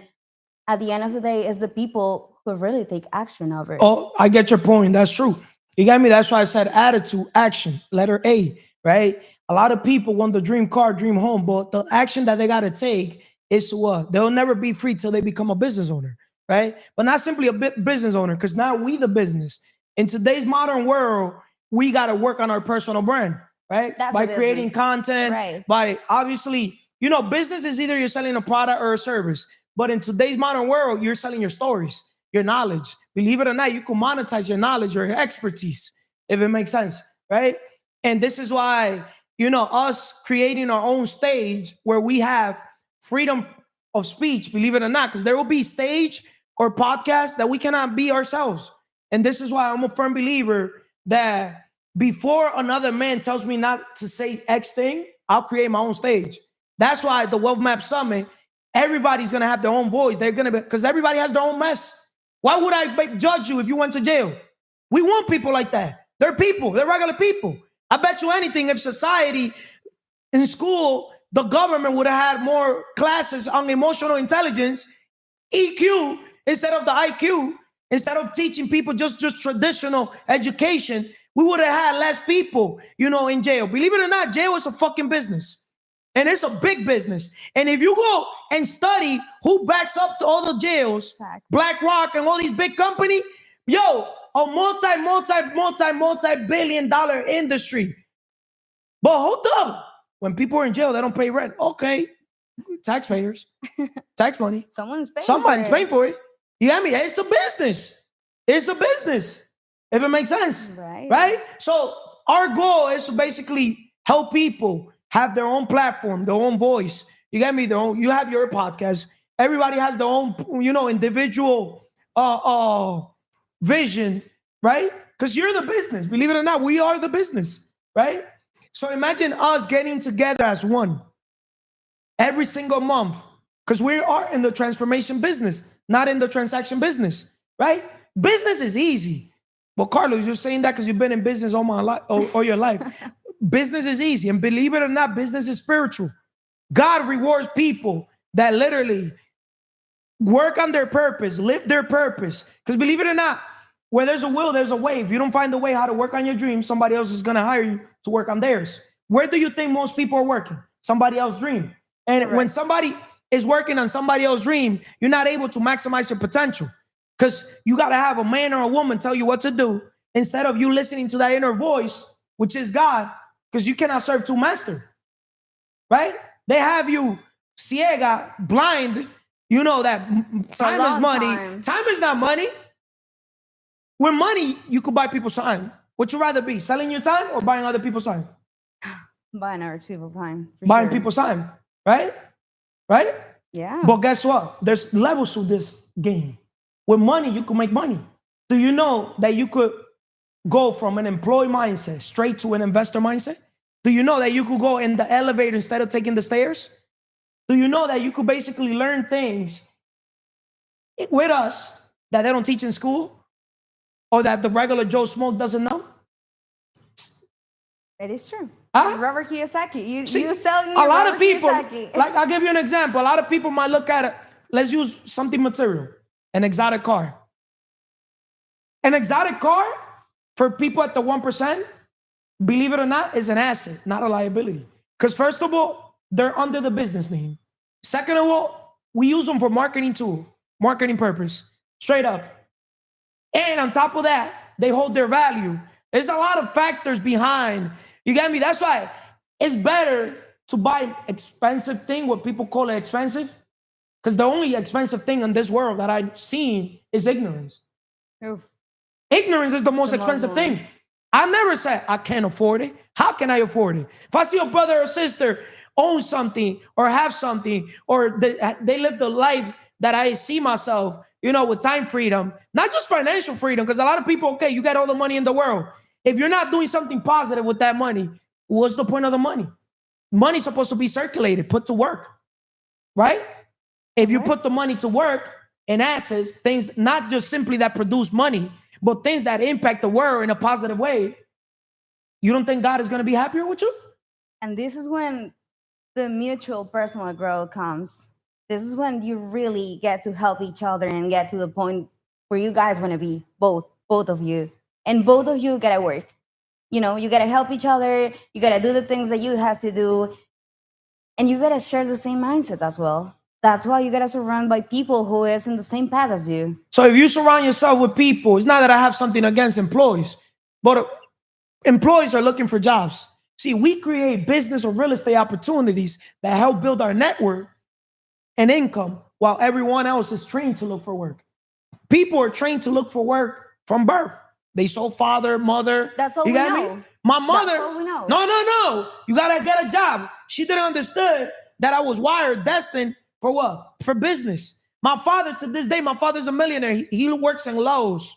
S3: at the end of the day, it's the people who really take action over it.
S1: Oh, I get your point. That's true. You got me. That's why I said attitude, action, letter A, right? A lot of people want the dream car, dream home, but the action that they got to take is what? They'll never be free till they become a business owner, right? But not simply a business owner, because now we the business. In today's modern world, we got to work on our personal brand, right?
S3: That's
S1: By
S3: a
S1: creating
S3: business.
S1: content,
S3: Right.
S1: by obviously, business is either you're selling a product or a service. But in today's modern world, you're selling your stories, your knowledge. Believe it or not, you can monetize your knowledge, your expertise, if it makes sense, right? And this is why, us creating our own stage where we have freedom of speech, believe it or not, because there will be stage or podcasts that we cannot be ourselves. And this is why I'm a firm believer that before another man tells me not to say X thing, I'll create my own stage. That's why the Wealth Map Summit, everybody's going to have their own voice. They're going to be, because everybody has their own mess. Why would I judge you if you went to jail? We want people like that. They're people. They're regular people. I bet you anything, if society in school, the government would have had more classes on emotional intelligence, EQ, instead of the IQ, instead of teaching people just traditional education, we would have had less people, in jail. Believe it or not, jail is a fucking business. And it's a big business. And if you go and study who backs up to all the jails, BlackRock and all these big companies, a multi-billion-dollar industry. But hold up. When people are in jail, they don't pay rent. Okay. Taxpayers. Tax money.
S3: Somebody's
S1: paying for it. You hear me? It's a business. It's a business. If it makes sense. Right? So our goal is to basically help people have their own platform, their own voice. You get me? You have your podcast. Everybody has their own, individual vision, right? Because you're the business. Believe it or not, we are the business, right? So imagine us getting together as one every single month, because we are in the transformation business, not in the transaction business, right? Business is easy. Well, Carlos, you're saying that because you've been in business all your life. Business is easy. And believe it or not, business is spiritual. God rewards people that literally work on their purpose, live their purpose. Because believe it or not, where there's a will, there's a way. If you don't find the way how to work on your dreams, somebody else is going to hire you to work on theirs. Where do you think most people are working? Somebody else's dream. And when somebody is working on somebody else's dream, you're not able to maximize your potential. Because you got to have a man or a woman tell you what to do instead of you listening to that inner voice, which is God, because you cannot serve two masters, right? They have you ciega, blind. You know that time is money. Time is not money. With money, you could buy people's time. Would you rather be selling your time or buying other people's time?
S3: Buying other people's time.
S1: Buying people's time, right? Right?
S3: Yeah.
S1: But guess what? There's levels to this game. With money, you can make money. Do you know that you could go from an employee mindset straight to an investor mindset? Do you know that you could go in the elevator instead of taking the stairs? Do you know that you could basically learn things with us that they don't teach in school or that the regular Joe Smoke doesn't know?
S3: It is true.
S1: Robert
S3: Kiyosaki. You
S1: selling
S3: me
S1: a lot
S3: Robert
S1: of people,
S3: Kiyosaki.
S1: like I'll give you an example. A lot of people might look at it. Let's use something material, an exotic car. An exotic car for people at the 1%, believe it or not, is an asset, not a liability. Because first of all, they're under the business name. Second of all, we use them for marketing purpose, straight up. And on top of that, they hold their value. There's a lot of factors behind. You get me? That's why it's better to buy expensive thing, what people call it expensive. Because the only expensive thing in this world that I've seen is ignorance.
S3: Oof.
S1: Ignorance is the most expensive thing. I never said I can't afford it. How can I afford it? If I see a brother or sister own something or have something, or they live the life that I see myself, with time freedom, not just financial freedom, because a lot of people, okay, you got all the money in the world. If you're not doing something positive with that money, what's the point of the money? Money's supposed to be circulated, put to work, right? If you put the money to work in assets, things not just simply that produce money, but things that impact the world in a positive way, you don't think God is going to be happier with you?
S3: And this is when the mutual personal growth comes. This is when you really get to help each other and get to the point where you guys want to be, both of you. And both of you gotta work. You know, you gotta help each other, you gotta do the things that you have to do, and you gotta share the same mindset as well. That's why you gotta surround by people who is in the same path as you.
S1: So if you surround yourself with people, it's not that I have something against employees, but employees are looking for jobs. See, we create business or real estate opportunities that help build our network and income while everyone else is trained to look for work. People are trained to look for work from birth. They saw father, mother.
S3: That's all
S1: you
S3: we
S1: got
S3: know.
S1: Me? My mother.
S3: That's all we know.
S1: No. You gotta get a job. She didn't understand that I was wired, destined for what? For business. My father, to this day, my father's a millionaire. He works in Lowe's.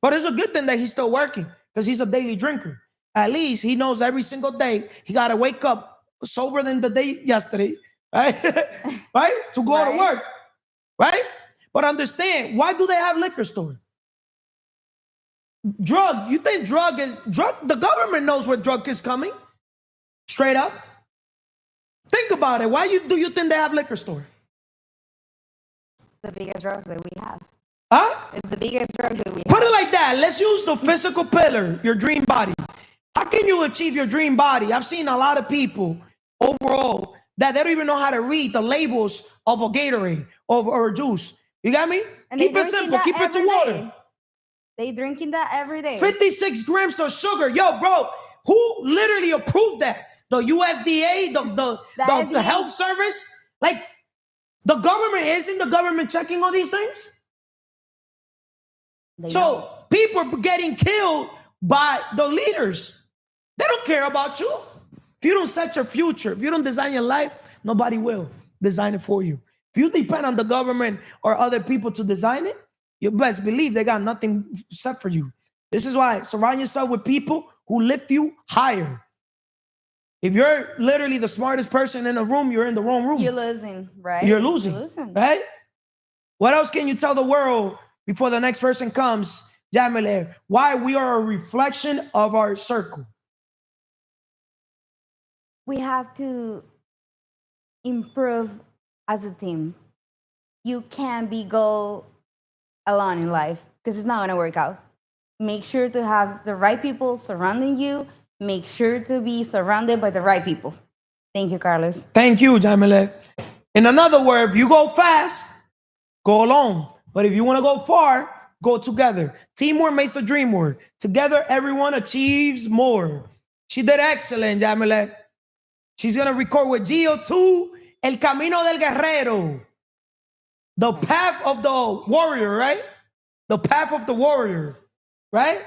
S1: But it's a good thing that he's still working because he's a daily drinker. At least he knows every single day he got to wake up sober than the day yesterday, right? Right? To go to work, right? But understand, why do they have liquor store? Drug, you think drug, the government knows where drug is coming. Straight up. Think about it. Why do you think they have liquor store?
S3: It's the biggest drug that we have.
S1: Huh?
S3: It's the biggest drug that we have.
S1: Put it like that. Let's use the physical pillar, your dream body. How can you achieve your dream body? I've seen a lot of people overall that they don't even know how to read the labels of a Gatorade or a juice. You got me?
S3: And
S1: keep it simple. Keep it to water.
S3: They drinking that every day.
S1: 56 grams of sugar. Yo, bro, who literally approved that? The USDA, the health service? Like, the government, isn't the government checking all these things? So people are getting killed by the leaders. They don't care about you. If you don't set your future, if you don't design your life, nobody will design it for you. If you depend on the government or other people to design it, you best believe they got nothing set for you. This is why surround yourself with people who lift you higher. If you're literally the smartest person in the room, you're in the wrong room.
S3: You're losing, right?
S1: You're losing, right? What else can you tell the world before the next person comes? Yamile, why we are a reflection of our circle.
S3: We have to improve as a team. You can't go alone in life because it's not going to work out. Make sure to have the right people surrounding you. Make sure to be surrounded by the right people. Thank you, Carlos.
S1: Thank you, Jamile. In another word, if you go fast, go alone. But if you want to go far, go together. Teamwork makes the dream work. Together, everyone achieves more. She did excellent, Jamile. She's going to record with Gio too, El Camino del Guerrero. The path of the warrior, right? The path of the warrior, right?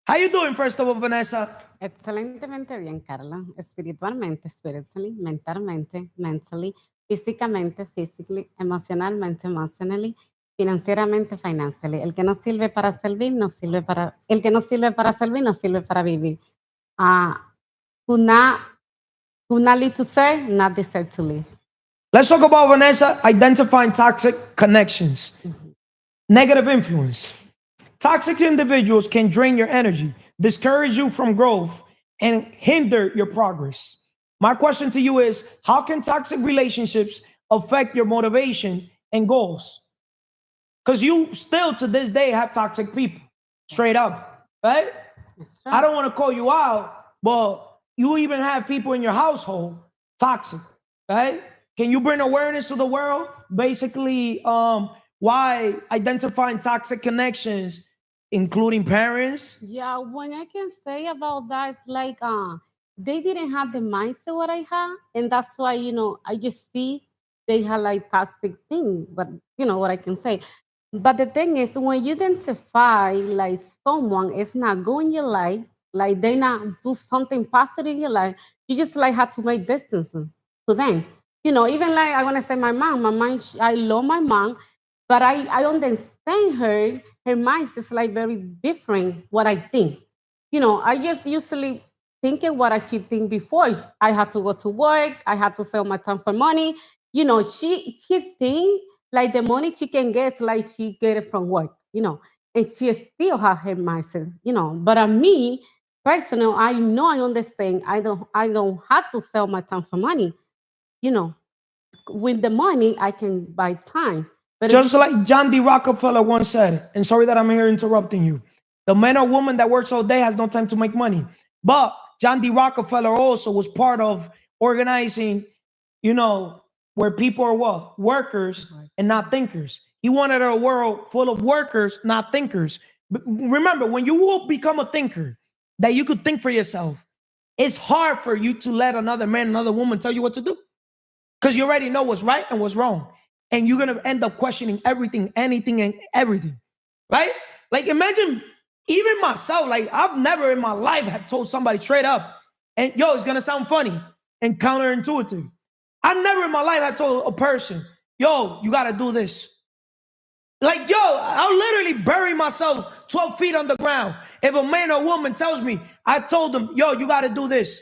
S1: How you doing, first of all, Vanessa?
S4: Excelentemente bien, Carla. Espiritualmente, spiritually, mentalmente, mentally, físicamente, physically, emocionalmente, emotionally, financieramente, financially. El que no sirve para servir, no sirve para... El que no sirve para servir, no sirve para vivir. Who not live to serve, not deserve to live.
S1: Let's talk about, Vanessa, identifying toxic connections. Negative influence. Toxic individuals can drain your energy, discourage you from growth, and hinder your progress. My question to you is, how can toxic relationships affect your motivation and goals? Because you still, to this day, have toxic people, straight up, right? I don't want to call you out, but you even have people in your household toxic, right? Can you bring awareness to the world? Basically, why identifying toxic connections, including parents?
S4: Yeah, what I can say about that is like they didn't have the mindset what I have, and that's why I just see they have like toxic thing. But what I can say. But the thing is, when you identify like someone is not going in your life, like they not do something positive in your life, you just like have to make distance to them. Even like I want to say my mom, I love my mom, but I understand her mindset is like very different what I think. I just usually thinking what I should think before. I had to go to work, I had to sell my time for money. She think like the money she can get is like she get it from work, and she still have her mindset, But me, personally, I know I understand I don't have to sell my time for money, with the money, I can buy time. But
S1: Just like John D. Rockefeller once said, and sorry that I'm here interrupting you, the man or woman that works all day has no time to make money. But John D. Rockefeller also was part of organizing, where people are what? Workers and not thinkers. He wanted a world full of workers, not thinkers. But remember, when you will become a thinker, that you could think for yourself, it's hard for you to let another man, another woman tell you what to do. Because you already know what's right and what's wrong. And you're going to end up questioning everything, anything, and everything. Right? Like, imagine even myself, like, I've never in my life have told somebody straight up, and it's going to sound funny and counterintuitive. I never in my life have told a person, you got to do this. Like, I'll literally bury myself 12 feet on the ground. If a man or woman tells me, I told them, you got to do this.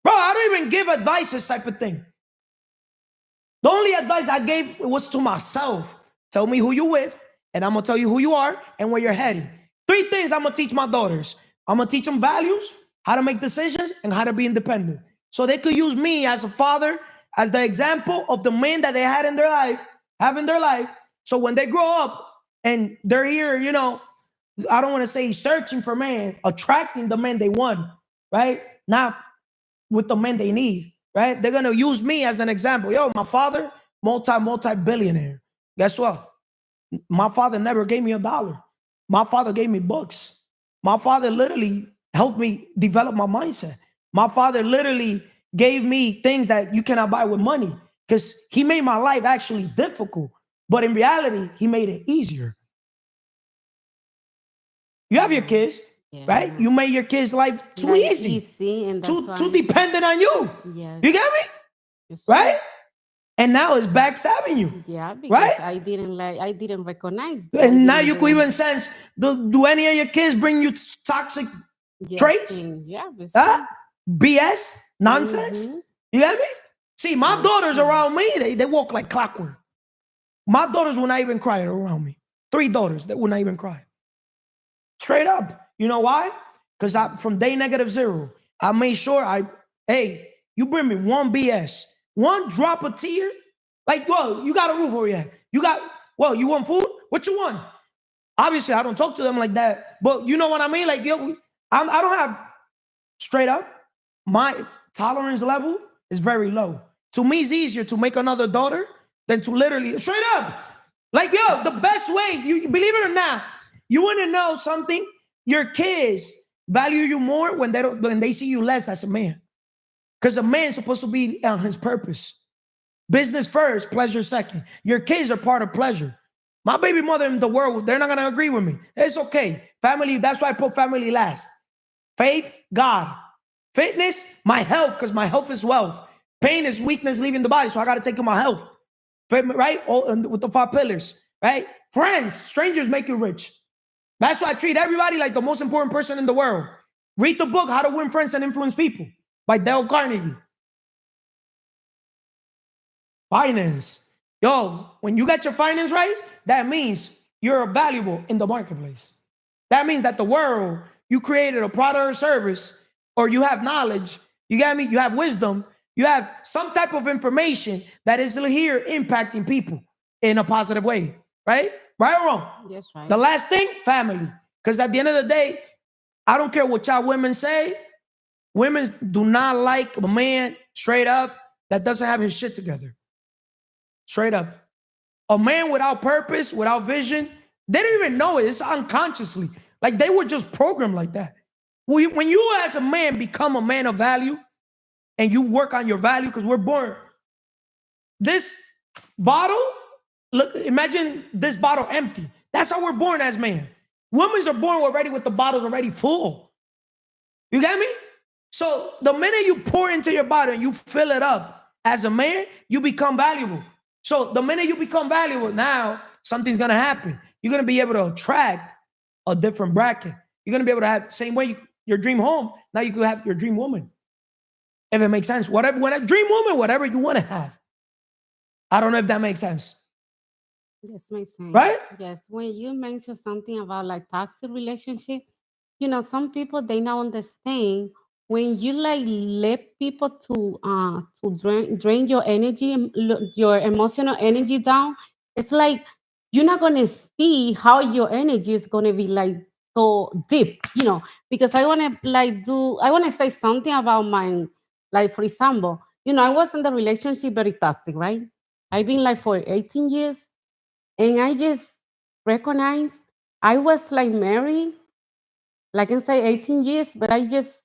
S1: Bro, I don't even give advice, this type of thing. The only advice I gave was to myself. Tell me who you with, and I'm going to tell you who you are and where you're heading. 3 things I'm going to teach my daughters. I'm going to teach them values, how to make decisions, and how to be independent. So they could use me as a father, as the example of the man that they have in their life. So when they grow up and they're here, I don't want to say searching for man, attracting the man they want, right? Not with the man they need. Right? They're going to use me as an example. My father, multi-billionaire. Guess what? My father never gave me $1. My father gave me books. My father literally helped me develop my mindset. My father literally gave me things that you cannot buy with money because he made my life actually difficult. But in reality, he made it easier. You have your kids. Yeah. Right? You made your kids' life too easy and too dependent on you. Yes. You get me? Yes, right? And now it's backstabbing you.
S4: Yeah, because
S1: right?
S4: I didn't recognize
S1: that. And now you could even sense, do any of your kids bring you toxic traits?
S4: Yeah.
S1: BS? Nonsense? Mm-hmm. You get me? See, my daughters around me, they walk like clockwork. My daughters will not even cry around me. 3 daughters that will not even cry. Straight up. You know why? Because from day -0, I made sure you bring me one BS, one drop of tear. Like, you got a roof over your head. You want food? What you want? Obviously, I don't talk to them like that, but you know what I mean? Like, I don't have, straight up, my tolerance level is very low. To me, it's easier to make another daughter than to literally, straight up. Like, the best way, you believe it or not, you want to know something? Your kids value you more when they see you less as a man. Because a man's supposed to be on his purpose. Business first, pleasure second. Your kids are part of pleasure. My baby mother in the world, they're not going to agree with me. It's okay. Family, that's why I put family last. Faith, God. Fitness, my health, because my health is wealth. Pain is weakness leaving the body, so I got to take care of my health. Right? With the 5 pillars. Right? Friends, strangers make you rich. That's why I treat everybody like the most important person in the world. Read the book, How to Win Friends and Influence People by Dale Carnegie. Finance. When you get your finance right, that means you're valuable in the marketplace. That means that the world, you created a product or service, or you have knowledge, you get me? You have wisdom, you have some type of information that is here impacting people in a positive way, right? Right or wrong?
S4: Yes, right.
S1: The last thing, family. Because at the end of the day, I don't care what y'all women say. Women do not like a man, straight up, that doesn't have his shit together. Straight up. A man without purpose, without vision, they don't even know it. It's unconsciously. Like, they were just programmed like that. When you as a man become a man of value and you work on your value, because we're born. This bottle, look, imagine this bottle empty. That's how we're born as men. Women are born already with the bottles already full. You get me? So the minute you pour into your bottle and you fill it up as a man, you become valuable. So the minute you become valuable, now something's going to happen. You're going to be able to attract a different bracket. You're going to be able to have, same way your dream home, now you could have your dream woman. If it makes sense. When a dream woman, whatever you want to have. I don't know if that makes sense.
S4: Yes, makes sense.
S1: Right?
S4: Yes. When you mentioned something about like toxic relationship, some people, they now understand when you like let people to drain your energy, your emotional energy down, it's like you're not gonna see how your energy is gonna be like so deep, because I want to say something about my, like, for example, I was in the relationship very toxic, right? I've been like for 18 years, and I just recognized I was like married, like I say 18 years, but I just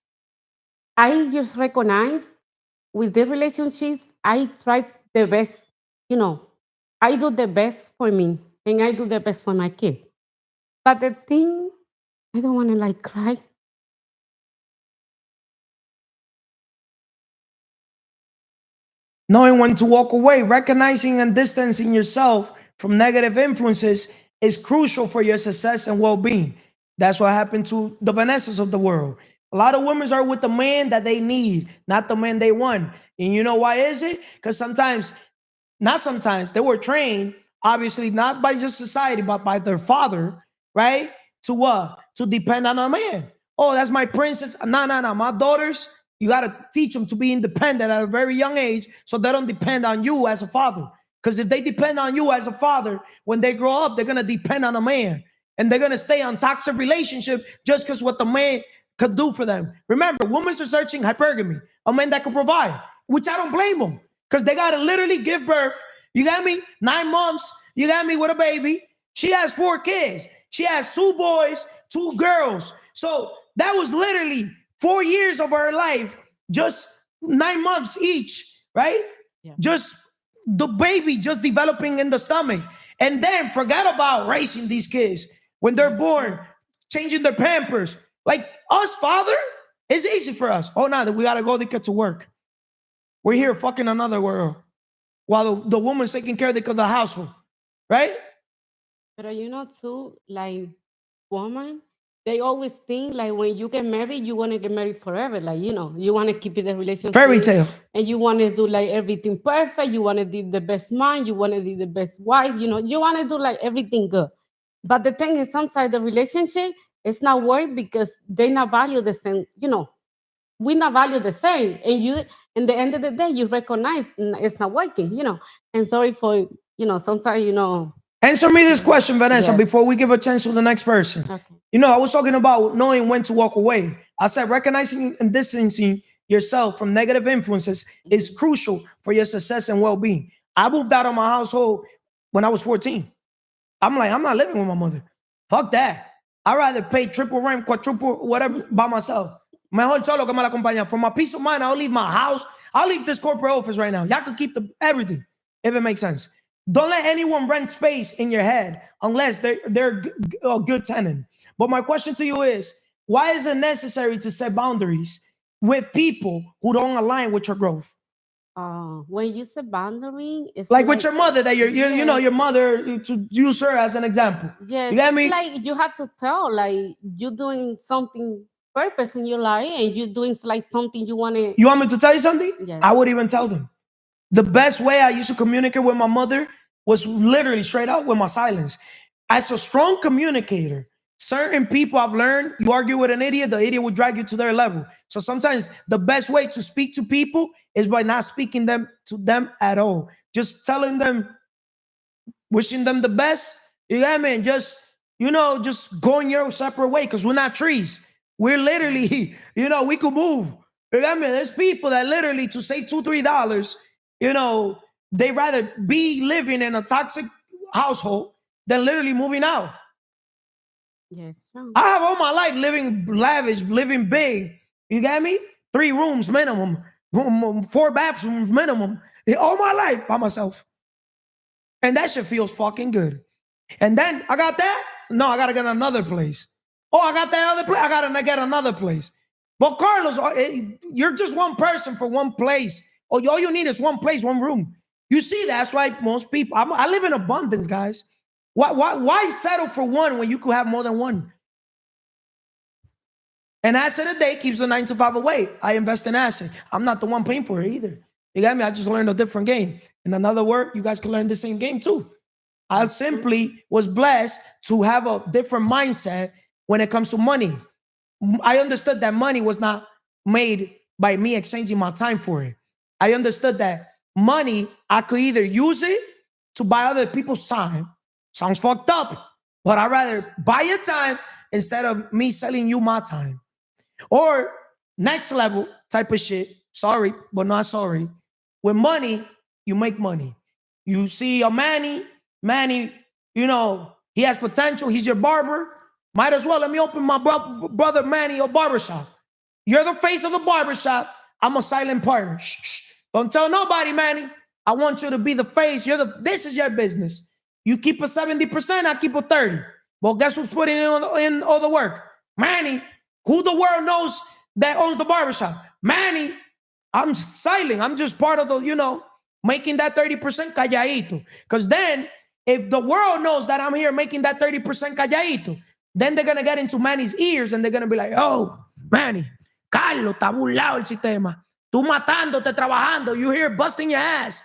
S4: recognize with the relationships, I try the best, you know, I do the best for me and I do the best for my kid. But the thing, I don't want to like cry.
S1: Knowing when to walk away, recognizing and distancing yourself from negative influences is crucial for your success and well-being. That's what happened to the Vanessas of the world. A lot of women are with the man that they need, not the man they want. And you know why is it? Because not sometimes, they were trained, obviously not by just society, but by their father, right? To what? To depend on a man. Oh, that's my princess. No, no, no. My daughters, you got to teach them to be independent at a very young age so they don't depend on you as a father. Because if they depend on you as a father, when they grow up, they're going to depend on a man. And they're going to stay on toxic relationship just because what the man could do for them. Remember, women are searching hypergamy, a man that can provide, which I don't blame them because they got to literally give birth. You got me? 9 months. You got me with a baby. She has 4 kids. She has 2 boys, 2 girls. So that was literally 4 years of her life, just 9 months each, right?
S4: Yeah.
S1: Just the baby just developing in the stomach. And then forget about raising these kids when they're born, changing their pampers. Like us, father, it's easy for us. Oh, now that we got to go to work. We're here fucking another world while the woman's taking care of the household, right?
S4: But too, like, woman, they always think like when you get married, you want to get married forever. Like, you want to keep it a relationship.
S1: Fairy tale.
S4: And you want to do like everything perfect. You want to be the best man. You want to be the best wife. You want to do like everything good. But the thing is, sometimes the relationship, it's not work because they not value the same, we not value the same. And in the end of the day, you recognize it's not working, And sorry for, sometimes.
S1: Answer me this question, Vanessa,
S3: Yes.
S1: before we give a chance to the next person.
S4: Okay.
S1: I was talking about knowing when to walk away. I said recognizing and distancing yourself from negative influences is crucial for your success and well-being. I moved out of my household when I was 14. I'm like, I'm not living with my mother. Fuck that. I'd rather pay triple rent, quadruple, whatever by myself. Mejor solo que mala compañía. For my peace of mind, I'll leave my house. I'll leave this corporate office right now. Y'all can keep everything, if it makes sense. Don't let anyone rent space in your head unless they're a good tenant. But my question to you is, why is it necessary to set boundaries with people who don't align with your growth?
S4: When you say boundary, it's
S1: Like with your mother, that your
S4: Yes.
S1: mother, to use her as an example.
S4: Yes,
S1: You get
S4: it's
S1: me?
S4: like you have to tell, like, you're doing something purpose in your life, and you're doing like something you want to.
S1: You want me to tell you something?
S4: Yes.
S1: I would even tell them. The best way I used to communicate with my mother was literally straight out with my silence. As a strong communicator, certain people I've learned, you argue with an idiot, the idiot will drag you to their level. So sometimes the best way to speak to people is by not speaking to them at all. Just telling them, wishing them the best. You got me? And just going your separate way because we're not trees. We're literally, we could move. You got me? There's people that literally, to save $2-3, they rather be living in a toxic household than literally moving out.
S4: Yes.
S1: I have all my life living lavish, living big. You got me? 3 rooms minimum, 4 bathrooms minimum. All my life by myself. And that shit feels fucking good. And then I got that. No, I got to get another place. Oh, I got that other place. I got to get another place. But Carlos, you're just one person for one place. All you need is one place, one room. You see, that's why most people, I live in abundance, guys. Why settle for one when you could have more than one? An asset a day keeps the 9 to 5 away. I invest in asset. I'm not the one paying for it either. You got me? I just learned a different game. In another word, you guys can learn the same game too. I simply was blessed to have a different mindset when it comes to money. I understood that money was not made by me exchanging my time for it. I understood that money, I could either use it to buy other people's time. Sounds fucked up, but I'd rather buy your time instead of me selling you my time. Or next level type of shit. Sorry, but not sorry. With money, you make money. You see a Manny, you know, he has potential. He's your barber. Might as well let me open my brother Manny a barbershop. You're the face of the barbershop. I'm a silent partner. Shh, shh. Don't tell nobody, Manny. I want you to be the face. This is your business. You keep a 70%, I keep a 30. Well, guess who's putting in all the work? Manny, who the world knows that owns the barbershop? Manny, I'm silent. I'm just part of the, you know, making that 30% calladito. Because then, if the world knows that I'm here making that 30% calladito, then they're going to get into Manny's ears and they're going to be like, oh, Manny, Carlos, está burlado el sistema. Tú matándote, trabajando. You here busting your ass.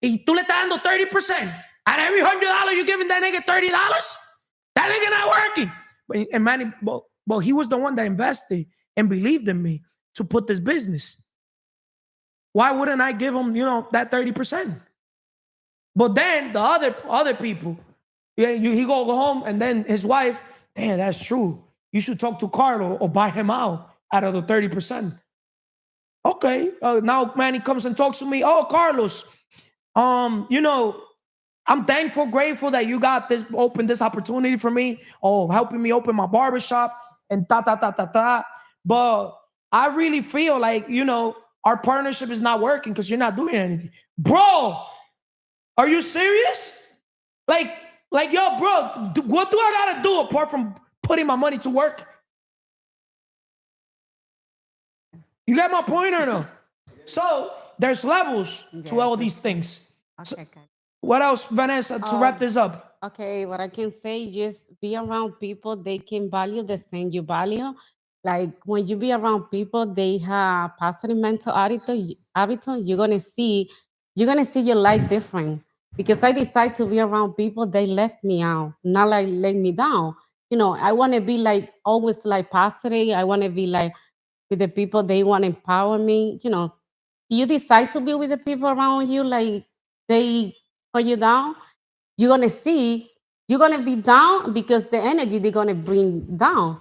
S1: Y tú le estás dando 30%. At every $100, you giving that nigga $30? That nigga not working. And Manny, well, he was the one that invested and believed in me to put this business. Why wouldn't I give him, you know, that 30%? But then the other people, he go home and then his wife, damn, that's true. You should talk to Carlo or buy him out of the 30%. Okay, now Manny comes and talks to me. Oh, Carlos, you know, I'm thankful, grateful that you got open this opportunity for me. Oh, helping me open my barbershop and ta. But I really feel like, you know, our partnership is not working because you're not doing anything. Bro, are you serious? Like, yo, bro, what do I gotta do apart from putting my money to work? You got my point or no? So there's levels to all these things.
S4: Okay,
S1: So,
S4: okay.
S1: what else, Vanessa, to wrap this up?
S4: Okay, what I can say, just be around people they can value the same you value. Like when you be around people, they have positive mental attitude, you're gonna see your life different. Because I decide to be around people, they left me out, not like let me down. You know, I want to be like always like positive. I want to be like with the people they want to empower me. You know, you decide to be with the people around you, like they put you down, you're gonna be down because the energy they're gonna bring down.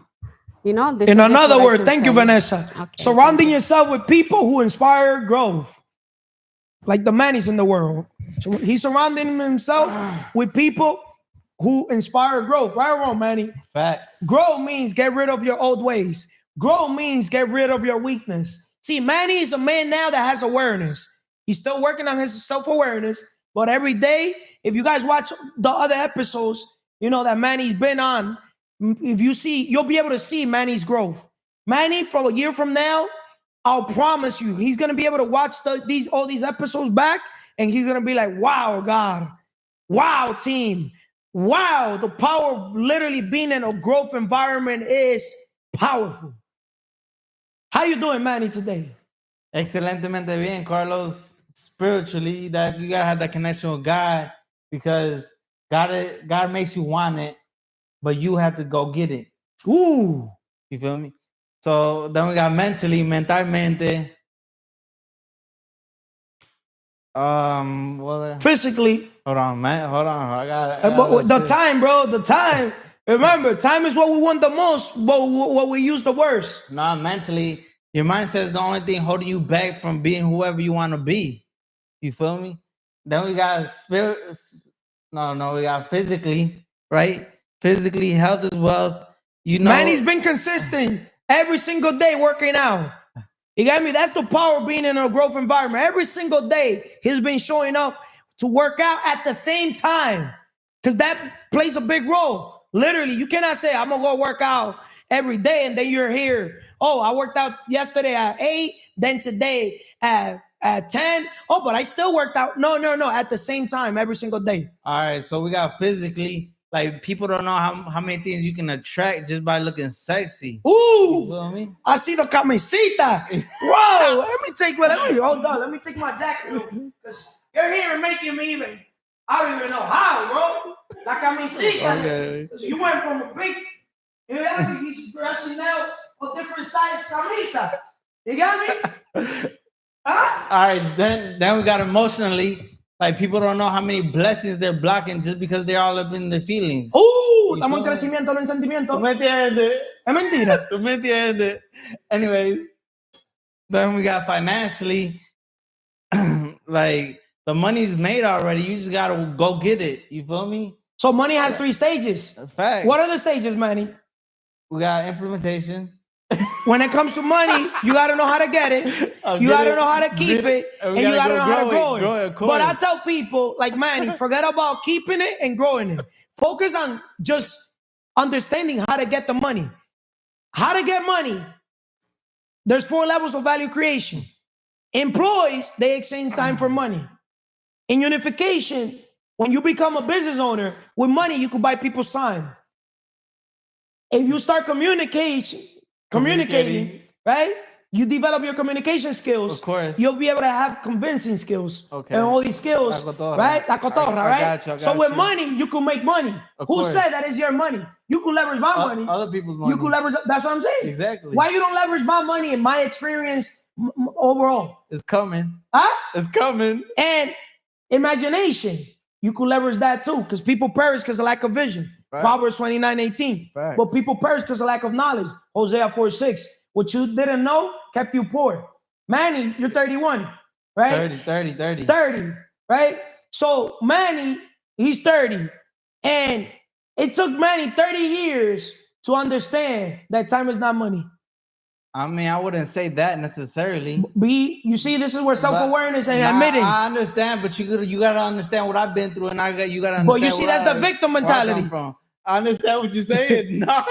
S4: You know, this
S1: In
S4: is just
S1: another
S4: what I
S1: word,
S4: can
S1: thank you,
S4: say.
S1: Vanessa.
S4: Okay,
S1: Surrounding
S4: thank you.
S1: yourself with people who inspire growth, like the Mannys in the world. So he's surrounding himself with people who inspire growth. Right or wrong, Manny?
S5: Facts.
S1: Grow means get rid of your old ways. Grow means get rid of your weakness. See, Manny is a man now that has awareness. He's still working on his self-awareness, but every day, if you guys watch the other episodes, you know that Manny's been on. If you see, you'll be able to see Manny's growth. Manny, from a year from now, I'll promise you, he's gonna be able to watch all these episodes back, and he's gonna be like, "Wow, God, wow, team, wow, the power of literally being in a growth environment is powerful." How you doing, Manny, today?
S5: Excelentemente bien, Carlos. Spiritually, that you gotta have that connection with God because God makes you want it, but you have to go get it.
S1: Ooh,
S5: You feel me? So then we got mentalmente.
S1: physically.
S5: Hold on, man. Hold on. I got
S1: The time, bro. The time. Remember, time is what we want the most, but what we use the worst.
S5: Nah, mentally, your mindset is the only thing holding you back from being whoever you want to be. You feel me? Then we got spirit. No, we got physically, right? Physically, health is wealth. You know,
S1: Manny's been consistent every single day working out. You got me? That's the power of being in a growth environment. Every single day, he's been showing up to work out at the same time because that plays a big role. Literally, you cannot say, I'm going to go work out every day and then you're here. Oh, I worked out yesterday at 8, then today at 10. Oh, but I still worked out. No. At the same time, every single day.
S5: All right, so we got physically. Like, people don't know how many things you can attract just by looking sexy.
S1: Ooh,
S5: you feel me?
S1: I see the camisita. Whoa, hold on. Let me take my jacket because you're here and making me even. I don't even know how, bro. La camisita.
S5: Okay.
S1: You went from a big, he's dressing out a different size camisa. You got me? Huh?
S5: All right, then we got emotionally. Like people don't know how many blessings they're blocking just because they're all up in their feelings.
S1: Estamos en crecimiento, no en sentimiento.
S5: ¿Tú me entiendes?
S1: Es mentira.
S5: ¿Tú me entiendes? Anyways, then we got financially. Like the money's made already. You just gotta go get it. You feel me?
S1: So money has 3 stages.
S5: Facts.
S1: What are the stages, Manny?
S5: We got implementation.
S1: When it comes to money, you got to know how to get it. You got to know how to keep it. And you got to know how to grow it. But I tell people like Manny, forget about keeping it and growing it. Focus on just understanding how to get the money. How to get money. There's 4 levels of value creation. Employees, they exchange time for money. In unification, when you become a business owner, with money, you can buy people's time. If you start communicating, right? You develop your communication skills.
S5: Of course.
S1: You'll be able to have convincing skills.
S5: Okay.
S1: And all these skills,
S5: La cotorra.
S1: right? La cotorra,
S5: I
S1: right?
S5: got you,
S1: so with money, you can make money.
S5: Of
S1: Who
S5: course.
S1: said that is your money? You can leverage my money.
S5: Other people's money.
S1: You can leverage, that's what I'm saying.
S5: Exactly.
S1: Why you don't leverage my money in my experience overall?
S5: It's coming.
S1: Huh?
S5: It's coming.
S1: And imagination, you could leverage that too, because people perish because of lack of vision.
S2: Facts.
S1: Proverbs 29:18.
S2: Facts.
S1: But people perish because of lack of knowledge. Hosea 4:6. What you didn't know kept you poor. Manny, you're 31, right? 30, right? So Manny, he's 30. And it took Manny 30 years to understand that time is not money.
S5: I mean, I wouldn't say that necessarily.
S1: You see, this is where self-awareness and admitting.
S5: I understand, but you gotta understand what I've been through, and you gotta understand.
S1: But you see,
S5: where
S1: that's the victim
S5: where I come
S1: mentality.
S5: from. I understand what you're saying. No,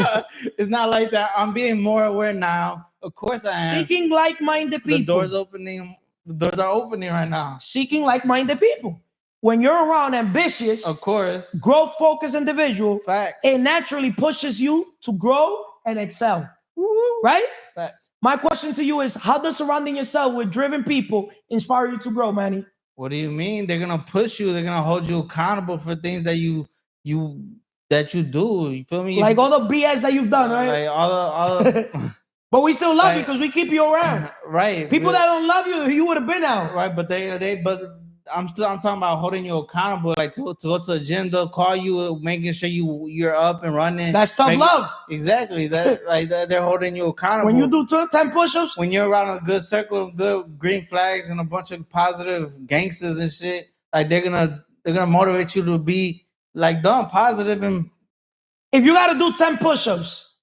S5: it's not like that. I'm being more aware now. Of course, I am.
S1: Seeking like-minded people.
S5: The doors opening. The doors are opening right now.
S1: Seeking like-minded people. When you're around ambitious,
S5: Of course.
S1: growth-focused individual,
S5: Facts.
S1: it naturally pushes you to grow and excel.
S5: Woo.
S1: Right?
S5: Facts.
S1: My question to you is, how does surrounding yourself with driven people inspire you to grow, Manny?
S5: What do you mean? They're gonna push you. They're gonna hold you accountable for things that you do. You feel me?
S1: Like all the BS that you've done, right?
S5: Like all the
S1: But we still love you
S5: Like-
S1: because we keep you around.
S5: right.
S1: People that don't love you, you would have been out.
S5: right, but I'm talking about holding you accountable, like to go to a gym, they'll call you, making sure you're up and running.
S1: That's tough
S5: Make-
S1: love.
S5: Exactly. That like they're holding you accountable.
S1: When you do 10 push-ups,
S5: when you're around a good circle of good green flags and a bunch of positive gangsters and shit, like they're gonna motivate you to be like dumb, positive, and
S1: if you got to do 10 push-ups,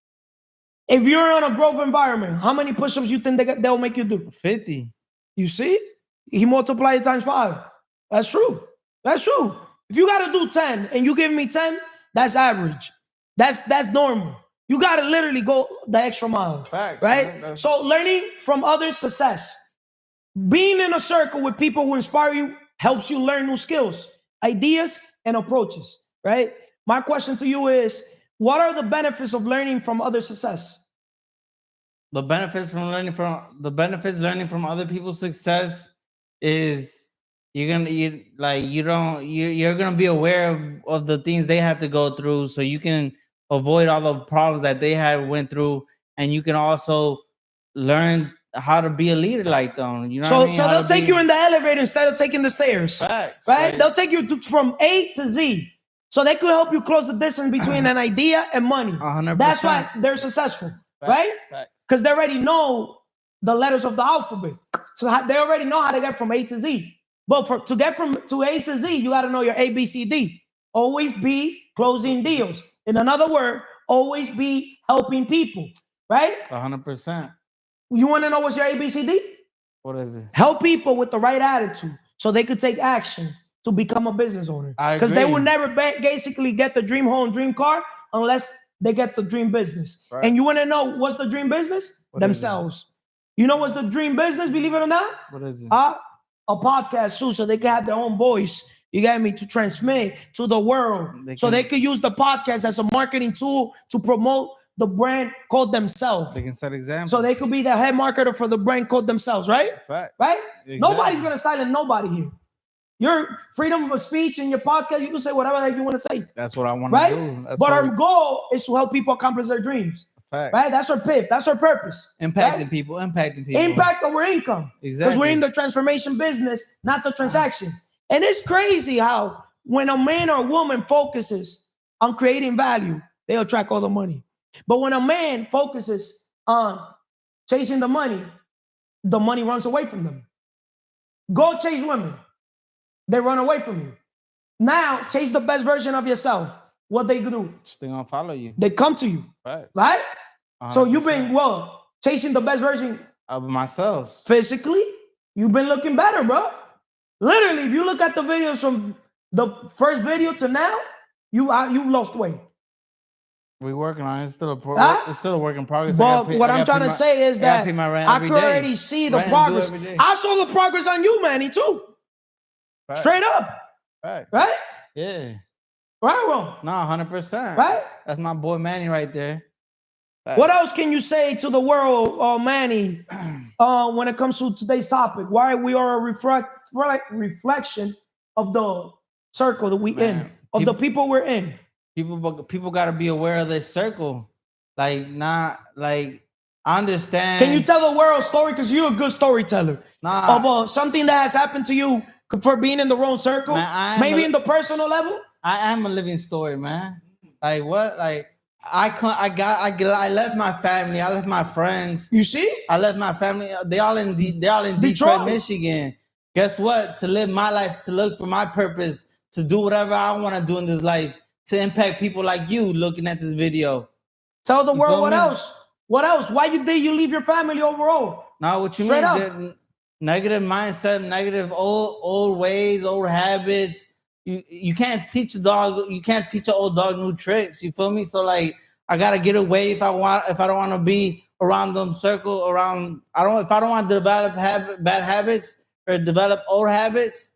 S1: if you're in a growth environment, how many push-ups you think they'll make you do?
S5: 50.
S1: You see? He multiplied it times 5. That's true. That's true. If you got to do 10 and you give me 10, that's average. That's normal. You got to literally go the extra mile.
S5: Facts,
S1: right?
S5: man. That's-
S1: So learning from others' success. Being in a circle with people who inspire you helps you learn new skills, ideas, and approaches, right? My question to you is, what are the benefits of learning from other success?
S5: The benefits learning from other people's success is you're gonna be aware of the things they have to go through, so you can avoid all the problems that they went through, and you can also learn how to be a leader like them. You know what I mean?
S1: So
S5: How
S1: they'll
S5: to
S1: take
S5: be-
S1: you in the elevator instead of taking the stairs,
S5: Facts,
S1: right?
S5: like-
S1: They'll take you from A to Z. So they could help you close the distance between an idea and money.
S5: 100%.
S1: That's why they're successful,
S5: Facts,
S1: right?
S5: facts.
S1: Because they already know the letters of the alphabet. So they already know how to get from A to Z. But to get from A to Z, you got to know your A, B, C, D. Always be closing deals. In another word, always be helping people, right?
S5: 100%.
S1: You want to know what's your A, B, C, D?
S5: What is it?
S1: Help people with the right attitude so they could take action to become a business owner.
S5: I
S1: Because they
S5: agree.
S1: will never basically get the dream home, dream car unless they get the dream business.
S2: Right.
S1: And you want to know what's the dream business?
S5: What is it?
S1: Themselves. You know what's the dream business, believe it or not?
S5: What is it?
S1: A podcast too, so they can have their own voice. You get me? To transmit to the world. So they could use the podcast as a marketing tool to promote the brand called themselves.
S5: They can set examples.
S1: So they could be the head marketer for the brand called themselves, right?
S5: Facts.
S1: Right?
S5: Exactly.
S1: Nobody's gonna silence nobody here. Your freedom of speech in your podcast, you can say whatever that you want to say,
S5: That's what I want
S1: right?
S5: to do. That's
S1: But
S5: what
S1: our goal is to help people accomplish their dreams.
S5: Facts.
S1: right? That's our PIP. That's our purpose.
S5: Impacting
S1: right?
S5: people. Impacting people.
S1: Impact over income. Because
S5: Exactly.
S1: we're in the transformation business, not the transaction. And it's crazy how when a man or woman focuses on creating value, they attract all the money. But when a man focuses on chasing the money runs away from them. Go chase women. They run away from you. Now, chase the best version of yourself. What they do?
S5: They're gonna follow you.
S1: They come to you,
S5: Facts.
S1: right? So you've
S5: 100%.
S1: been, chasing the best version
S5: of myself.
S1: physically. You've been looking better, bro. Literally, if you look at the videos from the first video to now, you've lost weight.
S5: We're working on it. It's still a
S1: Huh?
S5: it's still a work in progress.
S1: But what I'm trying to say is that I could already see the progress. I saw the progress on you, Manny, too.
S5: Facts.
S1: Straight up,
S5: Facts.
S1: right?
S5: Yeah.
S1: Right or wrong?
S5: No, 100%.
S1: Right?
S5: That's my boy Manny right there. Facts.
S1: What else can you say to the world, Manny, when it comes to today's topic? Why we are a reflection of the circle that we in, of the people we're in.
S5: People got to be aware of this circle. Like, not like, I understand.
S1: Can you tell the world a story? Because you're a good storyteller.
S5: Nah.
S1: Of something that has happened to you for being in the wrong circle.
S5: Man,
S1: maybe in the personal level.
S5: I am a living story, man. Like what? Like I left my family. I left my friends.
S1: You see?
S5: I left my family. They all in Detroit, Michigan. Guess what? To live my life, to look for my purpose, to do whatever I want to do in this life, to impact people like you looking at this video.
S1: Tell the world what else. What else? Why did you leave your family overall?
S5: Now, what you
S1: Straight
S5: mean? Negative mindset, negative old ways, old habits. You can't teach a dog. You can't teach an old dog new tricks. You feel me? So like, I gotta get away if I don't want to be around them circle around. If I don't want to develop bad habits or develop old habits,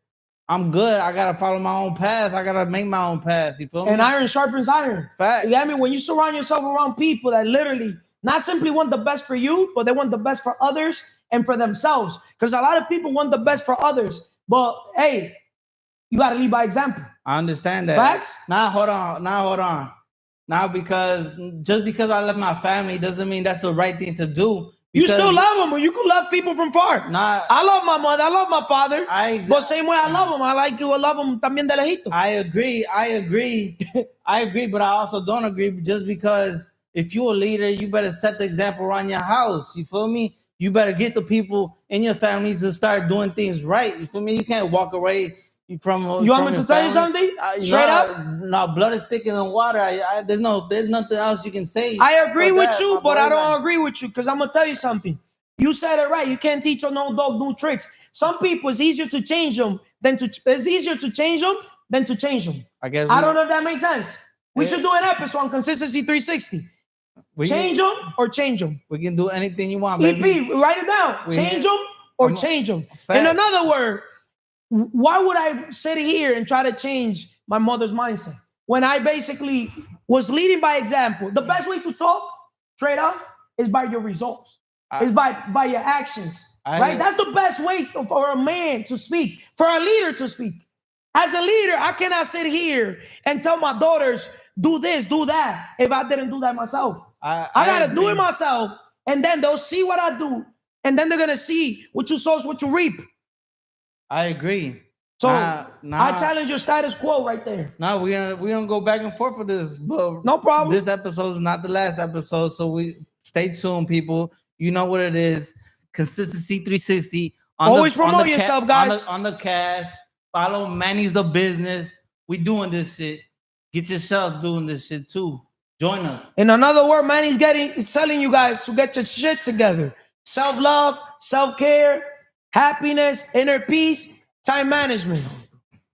S5: I'm good. I gotta follow my own path. I gotta make my own path. You feel me?
S1: And iron sharpens iron.
S5: Facts.
S1: You know what I mean? When you surround yourself around people that literally not simply want the best for you, but they want the best for others and for themselves. Because a lot of people want the best for others, but hey, you gotta lead by example.
S5: I understand that.
S1: Facts?
S5: Now hold on. Now just because I left my family doesn't mean that's the right thing to do.
S1: You still love them, but you can love people from far.
S5: Nah,
S1: I love my mother. I love my father.
S5: But
S1: same way I love them, I like you. I love them también de lejito.
S5: I agree, but I also don't agree. Just because if you're a leader, you better set the example around your house. You feel me? You better get the people in your families to start doing things right. You feel me? You can't walk away from.
S1: You want me to tell you something? Straight up?
S5: No, blood is thicker than water. There's nothing else you can say.
S1: I agree with you, but I don't agree with you because I'm gonna tell you something. You said it right. You can't teach an old dog new tricks. Some people it's easier to change them than to change them. I don't know if that makes sense. We should do an episode on Consistency 360. Change them or change them.
S5: We can do anything you want,
S1: EP,
S5: baby.
S1: write it down. Change them or change them. In another word, why would I sit here and try to change my mother's mindset when I basically was leading by example? The best way to talk straight up is by your results. It's by your actions, right? That's the best way for a man to speak, for a leader to speak. As a leader, I cannot sit here and tell my daughters, do this, do that, if I didn't do that myself. I got to do it myself, and then they'll see what I do, and then they're going to see what you sow is what you reap.
S5: I agree.
S1: So I challenge your status quo right there.
S5: No, we don't go back and forth with this. But
S1: no problem.
S5: This episode is not the last episode, so we stay tuned, people. You know what it is. Consistency 360.
S1: Always promote yourself, guys.
S5: On the cast. Follow Manny's the Business. We doing this shit. Get yourself doing this shit too. Join us.
S1: In another word, Manny's telling you guys to get your shit together. Self-love, self-care, happiness, inner peace, time management,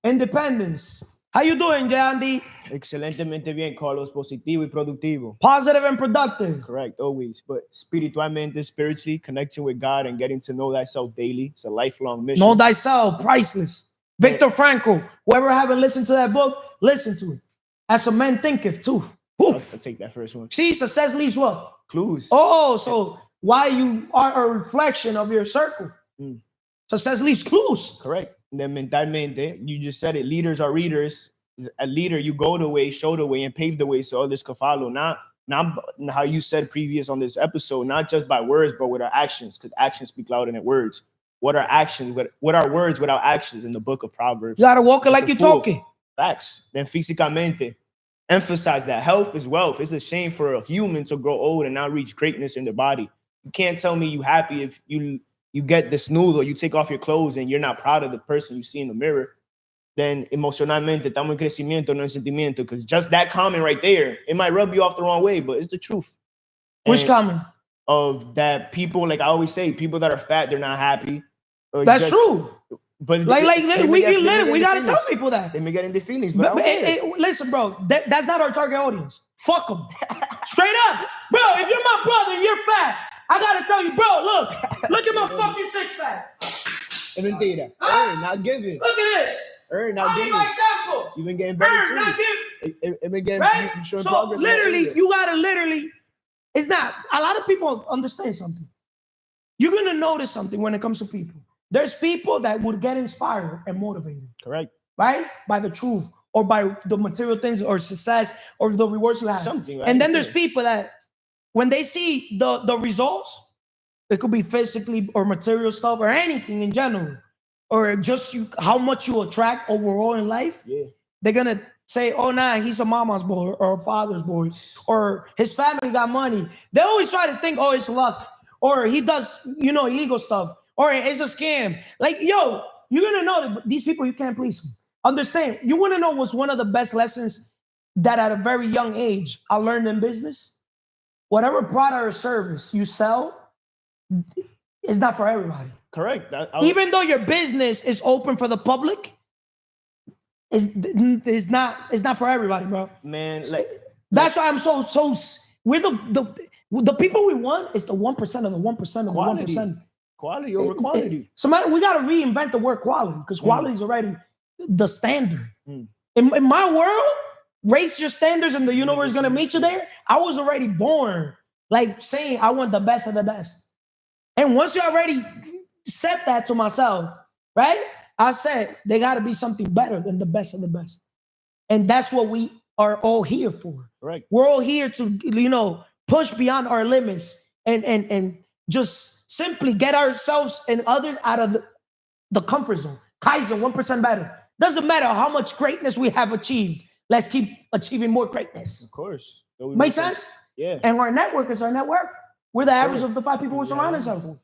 S1: independence. How you doing, Jandy?
S6: Excelentemente bien, Carlos. Positivo y productivo.
S1: Positive and productive.
S6: Correct, always. But spiritualmente, spiritually, connecting with God and getting to know thyself daily. It's a lifelong mission.
S1: Know thyself, priceless. Viktor Frankl. Whoever haven't listened to that book, listen to it. As a man thinketh too.
S6: I'll take that first one.
S1: See, success leaves what?
S6: Clues.
S1: Oh, so why you are a reflection of your circle. Success leaves clues.
S6: Correct. And then mentalmente, you just said it. Leaders are readers. A leader, you go the way, show the way, and pave the way so others can follow. Not not how you said previous on this episode, not just by words, but with our actions, because actions speak louder than words. What are actions? What are words without actions in the book of Proverbs?
S1: You gotta walk it
S6: Just
S1: like
S6: a
S1: you're
S6: fool.
S1: talking.
S6: Facts. Then físicamente, emphasize that health is wealth. It's a shame for a human to grow old and not reach greatness in their body. You can't tell me you happy if you get desnudo, you take off your clothes and you're not proud of the person you see in the mirror. Then emocionalmente estamos en crecimiento, no en sentimiento. Because just that comment right there, it might rub you off the wrong way, but it's the truth.
S1: Which
S6: And
S1: comment?
S6: of that people, like I always say, people that are fat, they're not happy. Or
S1: That's
S6: just-
S1: true.
S6: But
S1: Like
S6: they
S1: we
S6: may get-
S1: can
S6: they may
S1: live.
S6: get
S1: We
S6: in
S1: gotta
S6: their
S1: tell
S6: feelings.
S1: people that.
S6: They may get in their feelings, but I
S1: But,
S6: don't care.
S1: listen, bro, that's not our target audience. Fuck them. Straight up. Bro, if you're my brother and you're fat, I gotta tell you, bro, look at my fucking six pack.
S6: Es mentira. Not giving.
S1: Look at this.
S6: Not
S1: I need
S6: giving.
S1: my example.
S6: You've been getting better
S1: Not
S6: too.
S1: giving.
S6: It been getting
S1: Right?
S6: you showing
S1: So
S6: progress.
S1: literally, you gotta it's not, a lot of people understand something. You're gonna notice something when it comes to people. There's people that would get inspired and motivated,
S6: correct.
S1: right? By the truth or by the material things or success or the rewards you have.
S6: Something, right?
S1: And then there's
S6: Yeah.
S1: people that when they see the results, it could be physically or material stuff or anything in general, or just how much you attract overall in life.
S6: Yeah.
S1: They're gonna say, oh nah, he's a mama's boy or a father's boy, or his family got money. They always try to think, oh, it's luck, or he does, illegal stuff, or it's a scam. Like, yo, you're gonna know that these people, you can't please them. Understand, you wanna know what's one of the best lessons that at a very young age I learned in business? Whatever product or service you sell is not for everybody.
S6: Correct.
S1: Even though your business is open for the public, it's not for everybody, bro.
S6: Man,
S1: That's why I'm so we're the people we want is the 1% of the 1% of
S6: Quality.
S1: the 1%.
S6: quality over quantity.
S1: We got to reinvent the word quality because quality is already the standard.
S6: Mm.
S1: In my world, raise your standards and the universe is going to meet you there. I was already born like saying I want the best of the best. And once you already set that to myself, right? I said they got to be something better than the best of the best. And that's what we are all here for.
S6: Right.
S1: We're all here to, push beyond our limits and just simply get ourselves and others out of the comfort zone. Kaizen, 1% better. Doesn't matter how much greatness we have achieved. Let's keep achieving more greatness.
S6: Of course.
S1: Make sense?
S6: Yeah.
S1: And our network is our net worth. We're the average of the 5 people we surround ourselves with.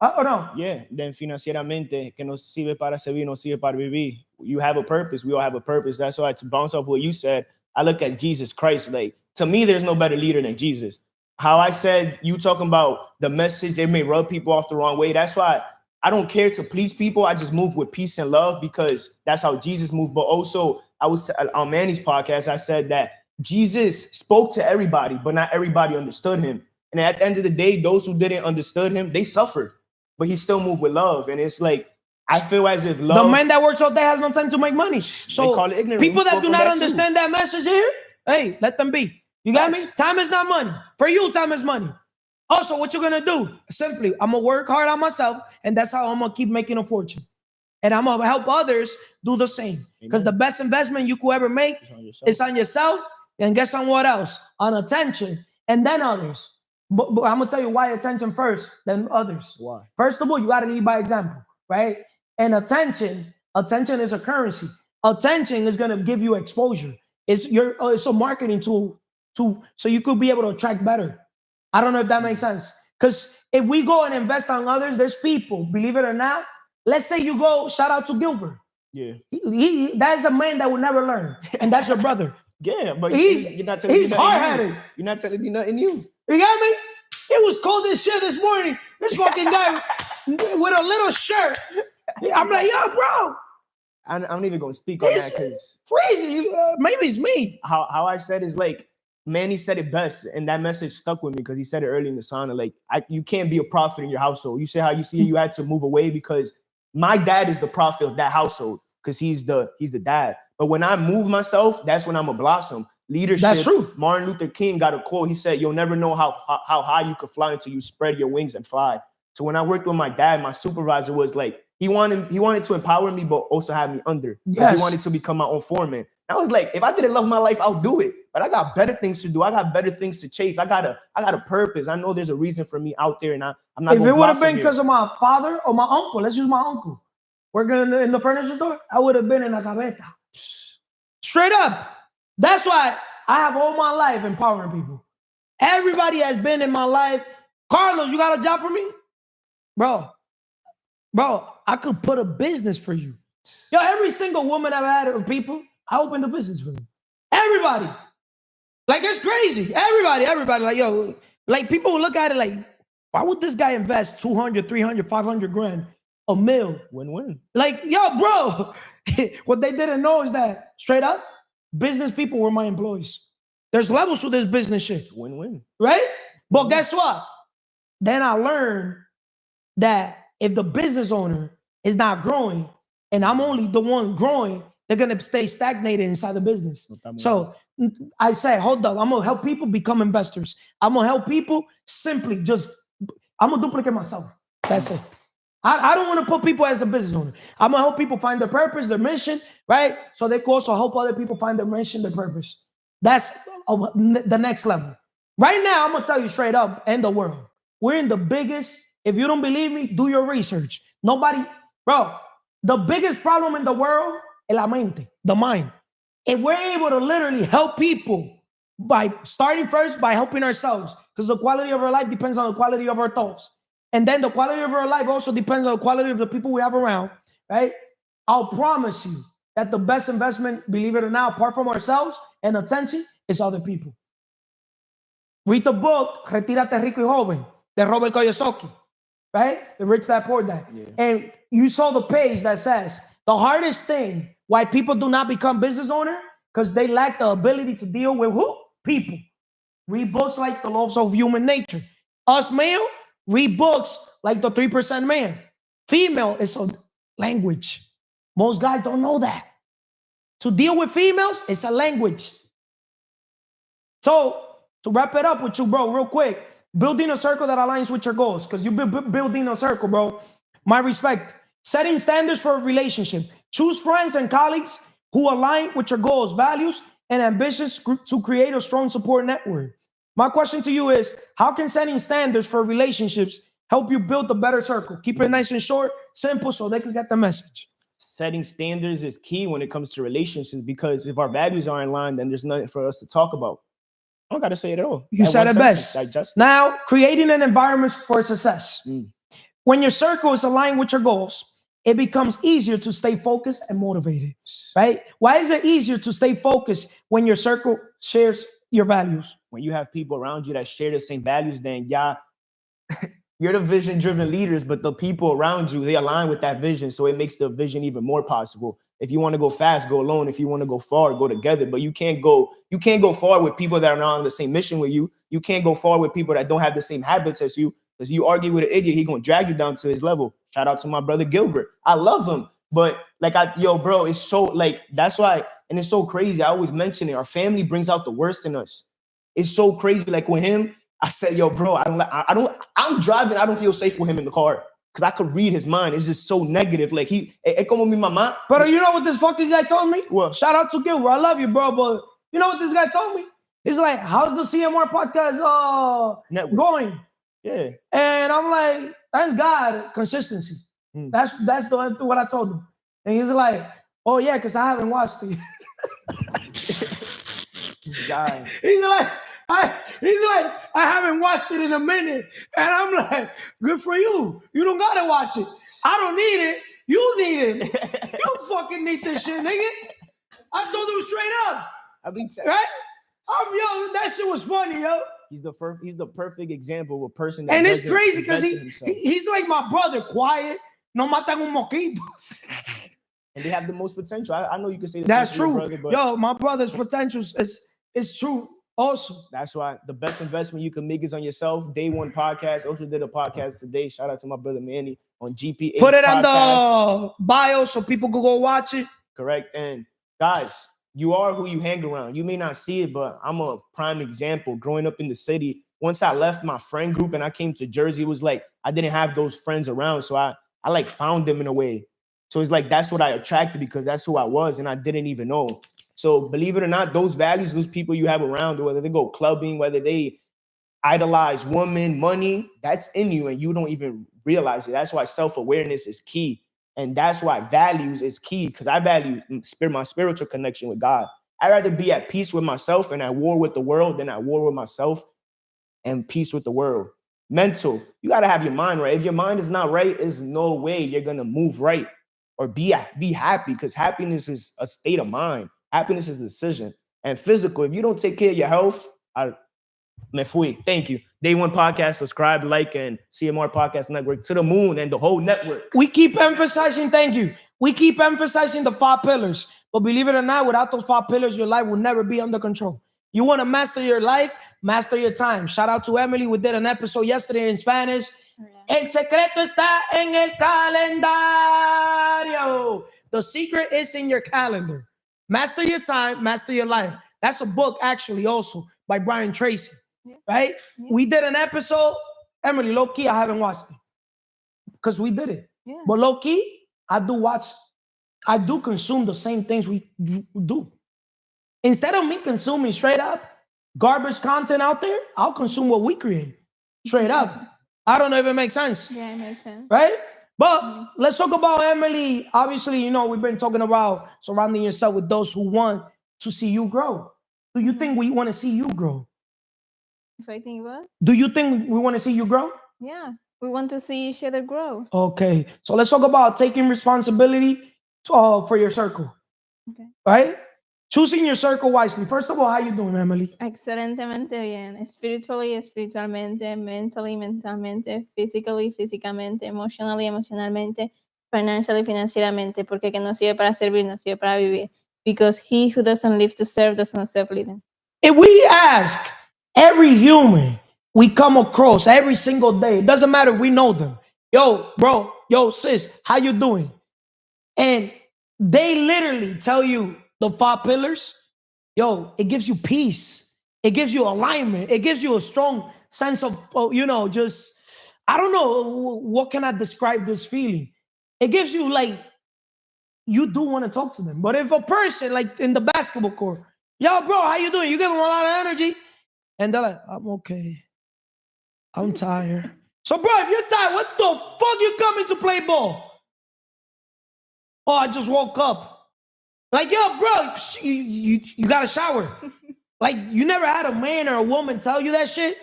S1: Or no?
S6: Yeah. Then financieramente, que no sirve para servir, no sirve para vivir. You have a purpose. We all have a purpose. That's why, to bounce off what you said, I look at Jesus Christ. Like, to me, there's no better leader than Jesus. How I said, you talking about the message, it may rub people off the wrong way. That's why I don't care to please people. I just move with peace and love because that's how Jesus moved. But also, I was on Manny's podcast, I said that Jesus spoke to everybody, but not everybody understood him. And at the end of the day, those who didn't understood him, they suffered. But he still moved with love. And it's like, I feel as if love...
S1: The man that works all day has no time to make money. So
S6: they call it ignorance.
S1: people
S6: We
S1: that
S6: spoke
S1: do
S6: on
S1: not
S6: that too.
S1: understand that message here, hey, let them be. You got me?
S6: Facts.
S1: Time is not money. For you, time is money. Also, what you're going to do? Simply, I'm going to work hard on myself, and that's how I'm going to keep making a fortune. And I'm going to help others do the same. Because the best investment you could ever make is on yourself, and guess on what else? On attention, and then others. But I'm going to tell you why attention first, then others.
S6: Why?
S1: First of all, you got to lead by example, right? And attention is a currency. Attention is going to give you exposure. It's a marketing tool so you could be able to attract better. I don't know if that makes sense. Because if we go and invest on others, there's people, believe it or not. Let's say you go, shout out to Gilbert.
S6: Yeah.
S1: That is a man that will never learn. And that's your brother.
S6: Yeah, but
S1: He's
S6: not telling me nothing
S1: hard-headed.
S6: new. You're not telling me nothing new.
S1: You got me? It was cold as shit this morning. This fucking guy with a little shirt. I'm like, yo, bro.
S6: I'm not even going to speak on that because
S1: Crazy. Maybe it's me.
S6: how I said is like, Manny said it best, and that message stuck with me because he said it early in the sauna. Like, you can't be a prophet in your household. You say how you see it, you had to move away because my dad is the prophet of that household because he's the dad. But when I move myself, that's when I'm a blossom. Leadership.
S1: That's true.
S6: Martin Luther King got a quote. He said, "You'll never know how high you could fly until you spread your wings and fly." So when I worked with my dad, my supervisor was like, he wanted to empower me, but also have me under. Because
S1: Yes.
S6: he wanted to become my own foreman. I was like, if I didn't love my life, I'll do it. but I got better things to do. I got better things to chase. I got a purpose. I know there's a reason for me out there, and I'm not.
S1: If
S6: gonna
S1: it would have
S6: blossom
S1: been
S6: here.
S1: because of my father or my uncle, let's use my uncle, working in the furniture store, I would have been in La Gaveta. Straight up. That's why I have all my life empowering people. Everybody has been in my life. Carlos, you got a job for me? Bro, I could put a business for you. Yo, every single woman I've had or people, I opened a business for them. Everybody. Like, it's crazy. Everybody. Like, yo, like people will look at it like, why would this guy invest 200, 300, 500 grand, a mil?
S6: Win-win.
S1: Like, yo, bro, what they didn't know is that, straight up, business people were my employees. There's levels to this business shit.
S6: Win-win.
S1: Right? But guess what? Then I learned that if the business owner is not growing and I'm only the one growing, they're going to stay stagnated inside the business. So I said, hold up, I'm going to help people become investors. I'm going to help people simply I'm going to duplicate myself. That's it. I don't want to put people as a business owner. I'm going to help people find their purpose, their mission, right? So they can also help other people find their mission, their purpose. That's the next level. Right now, I'm going to tell you straight up, in the world, we're in the biggest, if you don't believe me, do your research. Nobody, bro, the biggest problem in the world is la mente, the mind. If we're able to literally help people by starting first by helping ourselves, because the quality of our life depends on the quality of our thoughts. And then the quality of our life also depends on the quality of the people we have around, right? I'll promise you that the best investment, believe it or not, apart from ourselves and attention, is other people. Read the book, Retírate Rico y Joven, de Robert Kiyosaki, right? The Rich Dad Poor Dad. Yeah. And you saw the page that says, the hardest thing why people do not become business owners, because they lack the ability to deal with who? People. Read books like The Laws of Human Nature. Us male, read books like The 3% Man. Female is a language. Most guys don't know that. To deal with females, it's a language. So, to wrap it up with you, bro, real quick, building a circle that aligns with your goals, because you've been building a circle, bro. My respect. Setting standards for a relationship. Choose friends and colleagues who align with your goals, values, and ambitions to create a strong support network. My question to you is, how can setting standards for relationships help you build a better circle? Keep it nice and short, simple, so they can get the message.
S6: Setting standards is key when it comes to relationships, because if our values are in line, then there's nothing for us to talk about. I don't got to say it at all.
S1: You said it best. Now, creating an environment for success. When your circle is aligned with your goals, it becomes easier to stay focused and motivated, right? Why is it easier to stay focused when your circle shares your values?
S6: When you have people around you that share the same values, then you're the vision-driven leaders, but the people around you, they align with that vision, so it makes the vision even more possible. If you want to go fast, go alone. If you want to go far, go together. But you can't go far with people that are not on the same mission with you. You can't go far with people that don't have the same habits as you. Because you argue with an idiot, he gonna drag you down to his level. Shout out to my brother Gilbert. I love him, but bro, it's so like that's why, and it's so crazy. I always mention it. Our family brings out the worst in us. It's so crazy. Like with him, I said, yo, bro, I'm driving. I don't feel safe with him in the car because I could read his mind. It's just so negative. Like como mi mamá.
S1: But you know what this fucking guy told me?
S6: What?
S1: Shout out to Gilbert. I love you, bro. But you know what this guy told me? He's like, how's the CMR podcast going?
S6: Yeah.
S1: And I'm like, thanks God, consistency. That's what I told him. And he's like, oh yeah, because I haven't watched it.
S6: This guy.
S1: He's like, I haven't watched it in a minute. And I'm like, good for you. You don't gotta watch it. I don't need it. You need it. You fucking need this shit, nigga. I told him straight up. Right? Yo, that shit was funny, yo.
S6: He's the perfect example of a person that
S1: and it's crazy because he's like my brother, quiet, no matan un moquito.
S6: And they have the most potential. I know you can say
S1: that's true.
S6: Brother, but
S1: yo, my brother's potential is true also.
S6: That's why the best investment you can make is on yourself. Day One Podcast. Also did a podcast today. Shout out to my brother Manny on GP8.
S1: Put it on the bio so people can go watch it.
S6: Correct. And guys, you are who you hang around. You may not see it, but I'm a prime example. Growing up in the city, once I left my friend group and I came to Jersey, it was like I didn't have those friends around. So I like found them in a way. So it's like that's what I attracted because that's who I was and I didn't even know. So believe it or not, those values, those people you have around, whether they go clubbing, whether they idolize women, money, that's in you and you don't even realize it. That's why self-awareness is key. And that's why values is key, because I value my spiritual connection with God. I'd rather be at peace with myself and at war with the world than at war with myself and peace with the world. Mental, you got to have your mind right. If your mind is not right, there's no way you're going to move right or be happy, because happiness is a state of mind. Happiness is a decision. And physical, if you don't take care of your health, me fui. Thank you. Day One Podcast, subscribe, like, and CMR Podcast Network to the moon and the whole network.
S1: We keep emphasizing, thank you. We keep emphasizing the 5 pillars. But believe it or not, without those 5 pillars, your life will never be under control. You want to master your life, master your time. Shout out to Emily. We did an episode yesterday in Spanish. El secreto está en el calendario. The secret is in your calendar. Master your time, master your life. That's a book, actually, also by Brian Tracy. Right? Yeah. We did an episode. Emily, low key, I haven't watched it because we did it. Yeah. But low key, I do watch. I do consume the same things we do. Instead of me consuming straight up garbage content out there, I'll consume what we create straight up. I don't know if it makes sense.
S7: Yeah, it makes sense.
S1: Right? But let's talk about Emily. Obviously, you know, we've been talking about surrounding yourself with those who want to see you grow. Do you think we want to see you grow?
S7: If I think what?
S1: Do you think we want to see you grow?
S7: Yeah, we want to see each other grow.
S1: Okay, so let's talk about taking responsibility for your circle. Okay. Right? Choosing your circle wisely. First of all, how you doing, Emily?
S7: Excelentemente bien. Spiritually, espiritualmente, mentally, mentalmente, physically, físicamente, emotionally, emocionalmente, financially, financieramente, porque que no sirve para servir, no sirve para vivir. Because he who doesn't live to serve doesn't serve living.
S1: If we ask every human we come across every single day, it doesn't matter if we know them. Yo, bro, yo, sis, how you doing? And they literally tell you the 5 pillars. Yo, it gives you peace. It gives you alignment. It gives you a strong sense of, you know, just, I don't know, what can I describe this feeling? It gives you like, you do want to talk to them. But if a person like in the basketball court, yo, bro, how you doing? You give them a lot of energy. And they're like, I'm okay. I'm tired. So, bro, if you're tired, what the fuck you coming to play ball? Oh, I just woke up. Like, yo, bro, you got a shower. Like, you never had a man or a woman tell you that shit?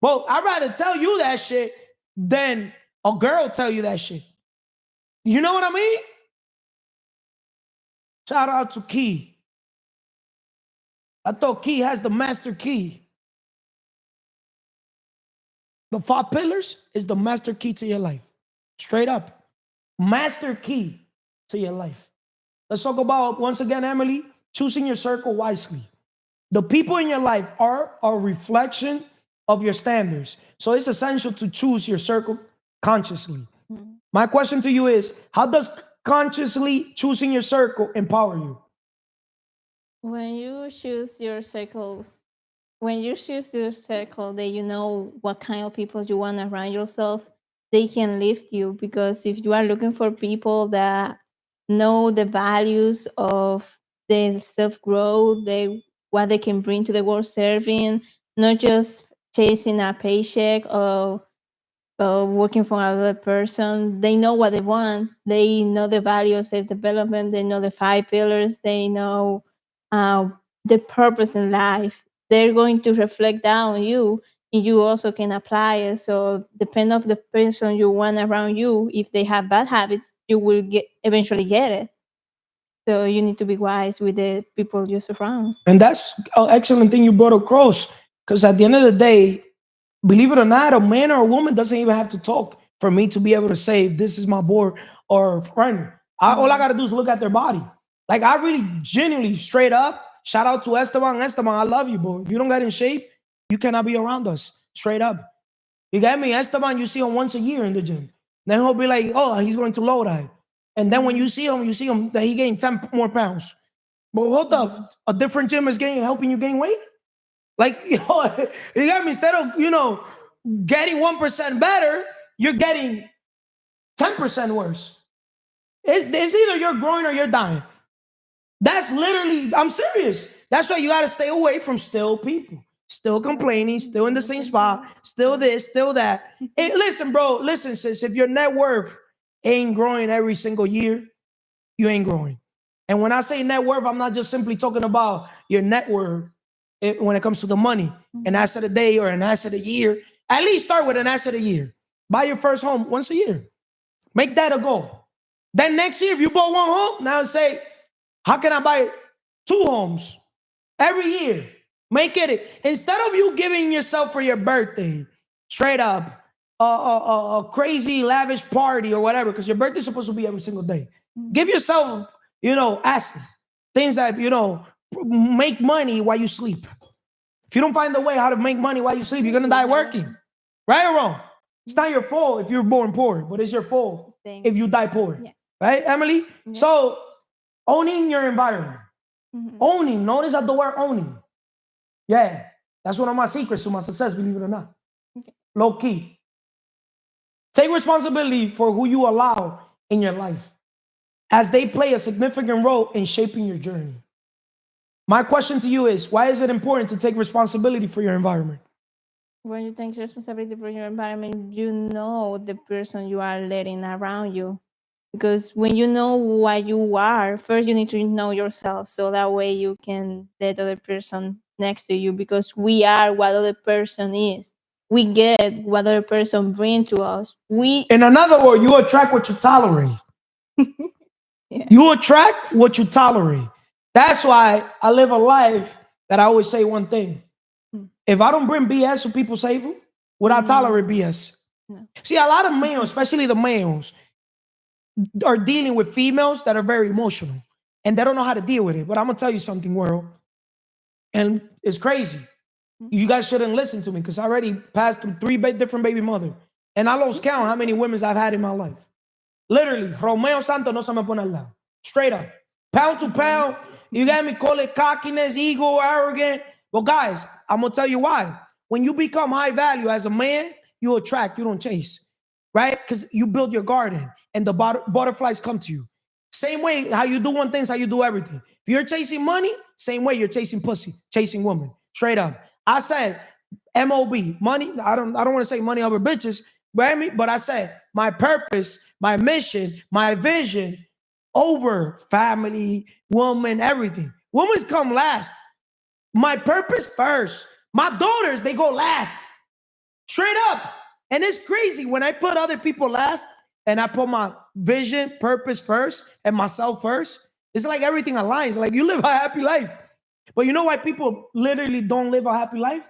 S1: Well, I'd rather tell you that shit than a girl tell you that shit. You know what I mean? Shout out to Key. I thought Key has the master key. The 5 pillars is the master key to your life. Straight up. Master key to your life. Let's talk about, once again, Emily, choosing your circle wisely. The people in your life are a reflection of your standards. So it's essential to choose your circle consciously. Mm-hmm. My question to you is, how does consciously choosing your circle empower you?
S7: When you choose your circles, that you know what kind of people you want around yourself, they can lift you. Because if you are looking for people that know the values of their self-growth, what they can bring to the world serving, not just chasing a paycheck or working for another person, they know what they want. They know the value of self-development. They know the 5 pillars. They know the purpose in life. They're going to reflect that on you, and you also can apply it. So depending on the person you want around you, if they have bad habits, you will eventually get it. So you need to be wise with the people you surround. And
S1: that's an excellent thing you brought across, because at the end of the day, believe it or not, a man or a woman doesn't even have to talk for me to be able to say, this is my boy or friend. All I got to do is look at their body. Like, I really genuinely, straight up, shout out to Esteban. Esteban, I love you, boy. If you don't get in shape, you cannot be around us. Straight up. You get me? Esteban, you see him once a year in the gym. Then he'll be like, oh, he's going to Lodi. And then when you see him that he gained 10 more pounds. But hold up, a different gym is helping you gain weight? Like, you know, you got me? Instead of, you know, getting 1% better, you're getting 10% worse. It's either you're growing or you're dying. That's literally, I'm serious. That's why you got to stay away from still people. Still complaining, still in the same spot, still this, still that. Hey, listen, bro, listen, sis, if your net worth ain't growing every single year, you ain't growing. And when I say net worth, I'm not just simply talking about your net worth when it comes to the money, an asset a day or an asset a year. At least start with an asset a year. Buy your first home once a year. Make that a goal. Then next year, if you bought one home, now say, how can I buy 2 homes every year? Make it. Instead of you giving yourself for your birthday, straight up, a crazy lavish party or whatever, because your birthday's supposed to be every single day. Give yourself, assets, things that, make money while you sleep. If you don't find a way how to make money while you sleep, you're going to die working. Right or wrong? It's not your fault if you're born poor, but it's your fault if you die poor.
S7: Yeah.
S1: Right, Emily?
S7: Yeah.
S1: So, owning your environment. Owning. Notice the word owning. Yeah. That's one of my secrets to my success, believe it or not.
S7: Okay.
S1: Low key. Take responsibility for who you allow in your life, as they play a significant role in shaping your journey. My question to you is, why is it important to take responsibility for your environment?
S7: When you take responsibility for your environment, you know the person you are letting around you. Because when you know what you are, first you need to know yourself, so that way you can let other person next to you, because we are what other person is. We get what other person bring to us.
S1: In another word, you attract what you tolerate.
S7: Yeah.
S1: You attract what you tolerate. That's why I live a life that I always say one thing. If I don't bring BS to people's table, would I tolerate BS?
S7: No.
S1: See, a lot of males, especially the males, are dealing with females that are very emotional and they don't know how to deal with it. But I'm gonna tell you something, world, and it's crazy. You guys shouldn't listen to me because I already passed through 3 different baby mothers, and I lost count how many women I've had in my life. Literally, Romeo Santos no se me pone al lado. Straight up, pound to pound. You got me, call it cockiness, ego, arrogant. Well, guys, I'm gonna tell you why. When you become high value as a man, you attract, you don't chase, right? Because you build your garden and the butterflies come to you. Same way how you do one thing is how you do everything. If you're chasing money, same way you're chasing pussy, chasing women. Straight up. I said MOB, money. I don't want to say money over bitches, but I said my purpose, my mission, my vision over family, woman, everything. Women's come last. My purpose first. My daughters, they go last. Straight up. And it's crazy when I put other people last and I put my vision, purpose first and myself first. It's like everything aligns. Like you live a happy life. But you know why people literally don't live a happy life?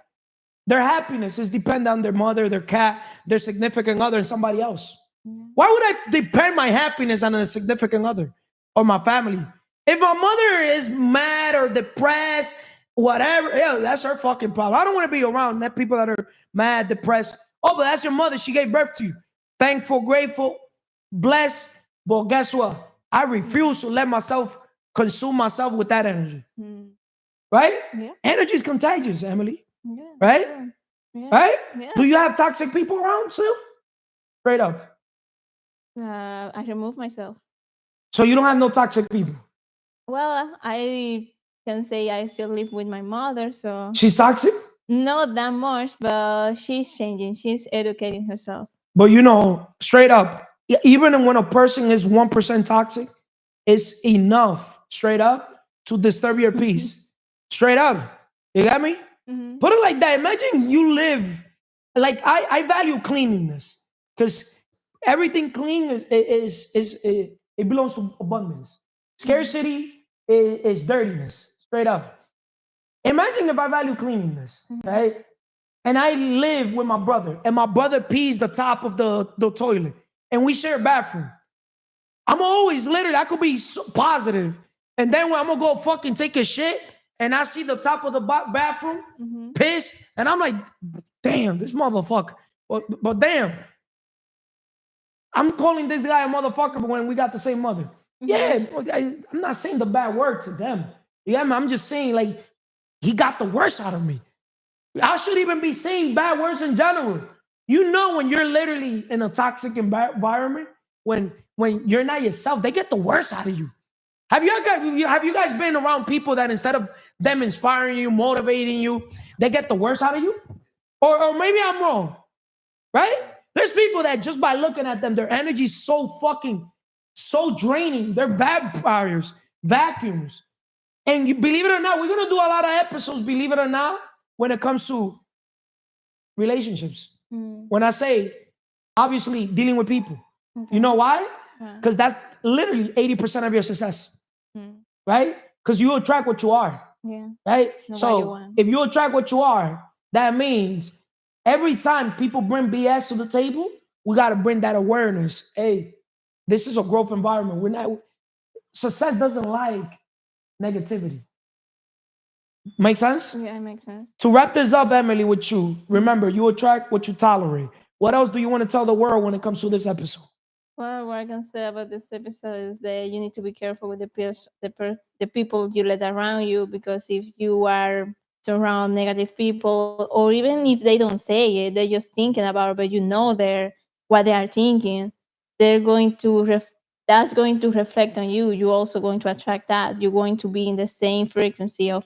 S1: Their happiness is dependent on their mother, their cat, their significant other, and somebody else. Why would I depend my happiness on a significant other or my family? If my mother is mad or depressed, whatever, yeah, that's her fucking problem. I don't want to be around that people that are mad, depressed. Oh, but that's your mother. She gave birth to you. Thankful, grateful, blessed. But guess what? I refuse to let myself consume myself with that energy. Right?
S7: Yeah.
S1: Energy is contagious, Emily.
S7: Yeah,
S1: Right?
S7: sure. Yeah.
S1: Right?
S7: Yeah.
S1: Do you have toxic people around still? Straight up.
S7: I remove myself.
S1: So you don't have no toxic people.
S7: Well, I can say I still live with my mother, so
S1: She's toxic?
S7: not that much, but she's changing. She's educating herself.
S1: But straight up, even when a person is 1% toxic, it's enough, straight up, to disturb your peace. Straight up. You got me?
S7: Mhm.
S1: Put it like that. Imagine you live, like I value cleanliness because everything clean it belongs to abundance. Scarcity is dirtiness, straight up. Imagine if I value cleanliness, right? And I live with my brother, and my brother pees the top of the toilet, and we share a bathroom. I'm always literally, I could be so positive, and then when I'm gonna go fucking take a shit, and I see the top of the bathroom, piss, and I'm like, damn, this motherfucker. But damn, I'm calling this guy a motherfucker when we got the same mother. Yeah, I'm not saying the bad word to them. Yeah, I'm just saying like he got the worst out of me. I should even be saying bad words in general. You know, when you're literally in a toxic environment, when you're not yourself, they get the worst out of you. Have you guys been around people that instead of them inspiring you, motivating you, they get the worst out of you? Or maybe I'm wrong, right? There's people that just by looking at them, their energy is so draining. They're vampires, vacuums. And you, believe it or not, we're going to do a lot of episodes, believe it or not, when it comes to relationships. When I say, obviously, dealing with people.
S7: Okay.
S1: You know why?
S7: Yeah.
S1: Because that's literally 80% of your success, right? Because you attract what you are,
S7: Yeah.
S1: right?
S7: Know what you
S1: So
S7: want.
S1: if you attract what you are, that means every time people bring BS to the table, we got to bring that awareness. Hey, this is a growth environment. Success doesn't like negativity. Make sense?
S7: Yeah, it makes sense.
S1: To wrap this up, Emily, with you, remember, you attract what you tolerate. What else do you want to tell the world when it comes to this episode?
S7: Well, what I can say about this episode is that you need to be careful with the people you let around you, because if you are surround negative people, or even if they don't say it, they're just thinking about it, but you know what they are thinking, they're going to that's going to reflect on you. You're also going to attract that. You're going to be in the same frequency of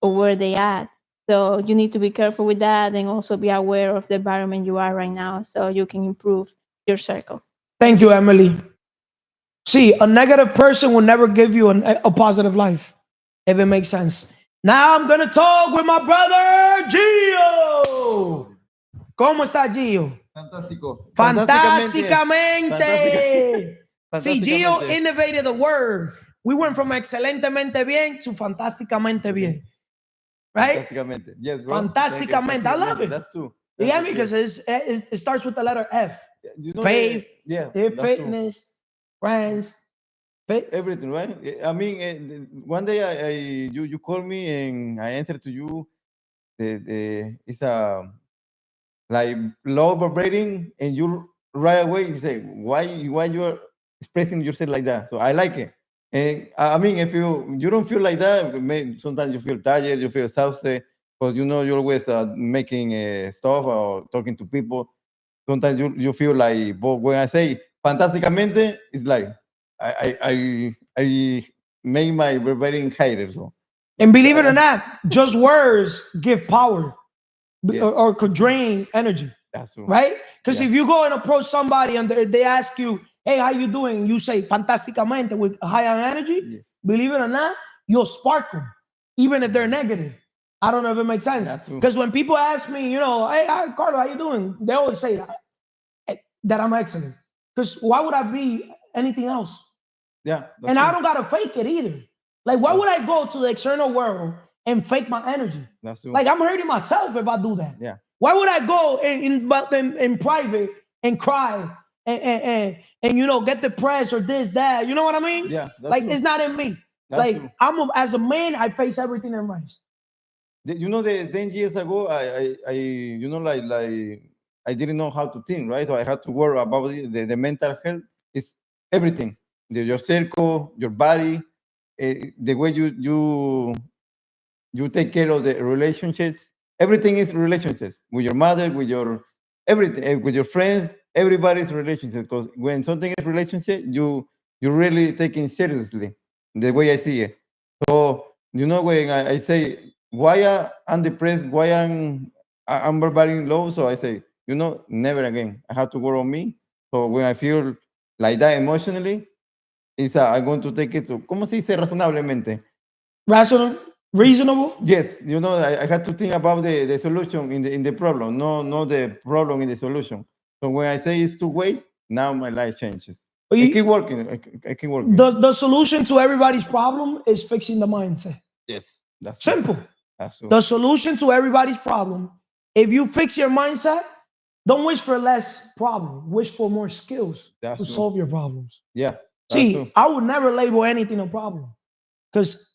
S7: where they at. So you need to be careful with that, and also be aware of the environment you are right now, so you can improve your circle.
S1: Thank you, Emily. See, a negative person will never give you a positive life, if it makes sense. Now I'm going to talk with my brother, Gio. ¿Cómo está, Gio?
S2: Fantástico.
S1: Fantásticamente. See, Gio
S2: Fantásticamente.
S1: innovated the word. We went from excelentemente bien to fantásticamente bien. Right?
S2: Fantasticamente. Yes, bro.
S1: Fantásticamente. I love it.
S2: That's true.
S1: Yeah, because it starts with the letter F.
S2: You know
S1: Faith,
S2: yeah, that's true.
S1: fitness, friends.
S2: Everything, right? I mean, one day you call me and I answer to you. It's a like low vibrating, and you right away you say why you are expressing yourself like that. So I like it. And I mean, if you don't feel like that, sometimes you feel tired, you feel exhausted, because you're always making stuff or talking to people. Sometimes you feel like, but when I say fantásticamente, it's like I make my vibrating higher. So.
S1: And believe it or not, just words give power
S2: Yes.
S1: or could drain energy,
S2: That's true.
S1: right? Because
S2: Yeah.
S1: if you go and approach somebody and they ask you, hey, how you doing? You say fantásticamente with high on energy.
S2: Yes.
S1: Believe it or not, you'll spark them, even if they're negative. I don't know if it makes sense.
S2: That's true.
S1: Because when people ask me, hey, hi, Carlo, how you doing? They always say that I'm excellent. Because why would I be anything else?
S2: Yeah.
S1: And I don't gotta fake it either. Like, why would I go to the external world and fake my energy?
S2: That's true.
S1: Like, I'm hurting myself if I do that.
S2: Yeah.
S1: Why would I go in private and cry and get depressed or this, that? You know what I mean?
S2: Yeah. That's
S1: Like,
S2: true.
S1: it's not in me.
S2: That's
S1: Like,
S2: true.
S1: as a man, I face everything in rice.
S2: The 10 years ago, I I didn't know how to think, right? So I had to worry about the mental health. It's everything. Your circle, your body, the way you take care of the relationships. Everything is relationships with your mother, with your everything, with your friends. Everybody's relationship. Because when something is relationship, you really taking seriously. The way I see it. So when I say why I'm depressed, why I'm vibrating low, so I say never again. I have to work on me. So when I feel like that emotionally, I'm going to take it to, ¿cómo se dice razonablemente?
S1: Reasonable?
S2: Yes, I had to think about the solution in the problem, no the problem in the solution. So when I say it's two ways, now my life changes. I keep working. I keep working.
S1: The solution to everybody's problem is fixing the mindset.
S2: Yes, that's
S1: simple.
S2: True. That's true.
S1: The solution to everybody's problem, if you fix your mindset, don't wish for less problem. Wish for more skills to solve your problems.
S2: Yeah.
S1: See, I would never label anything a problem, because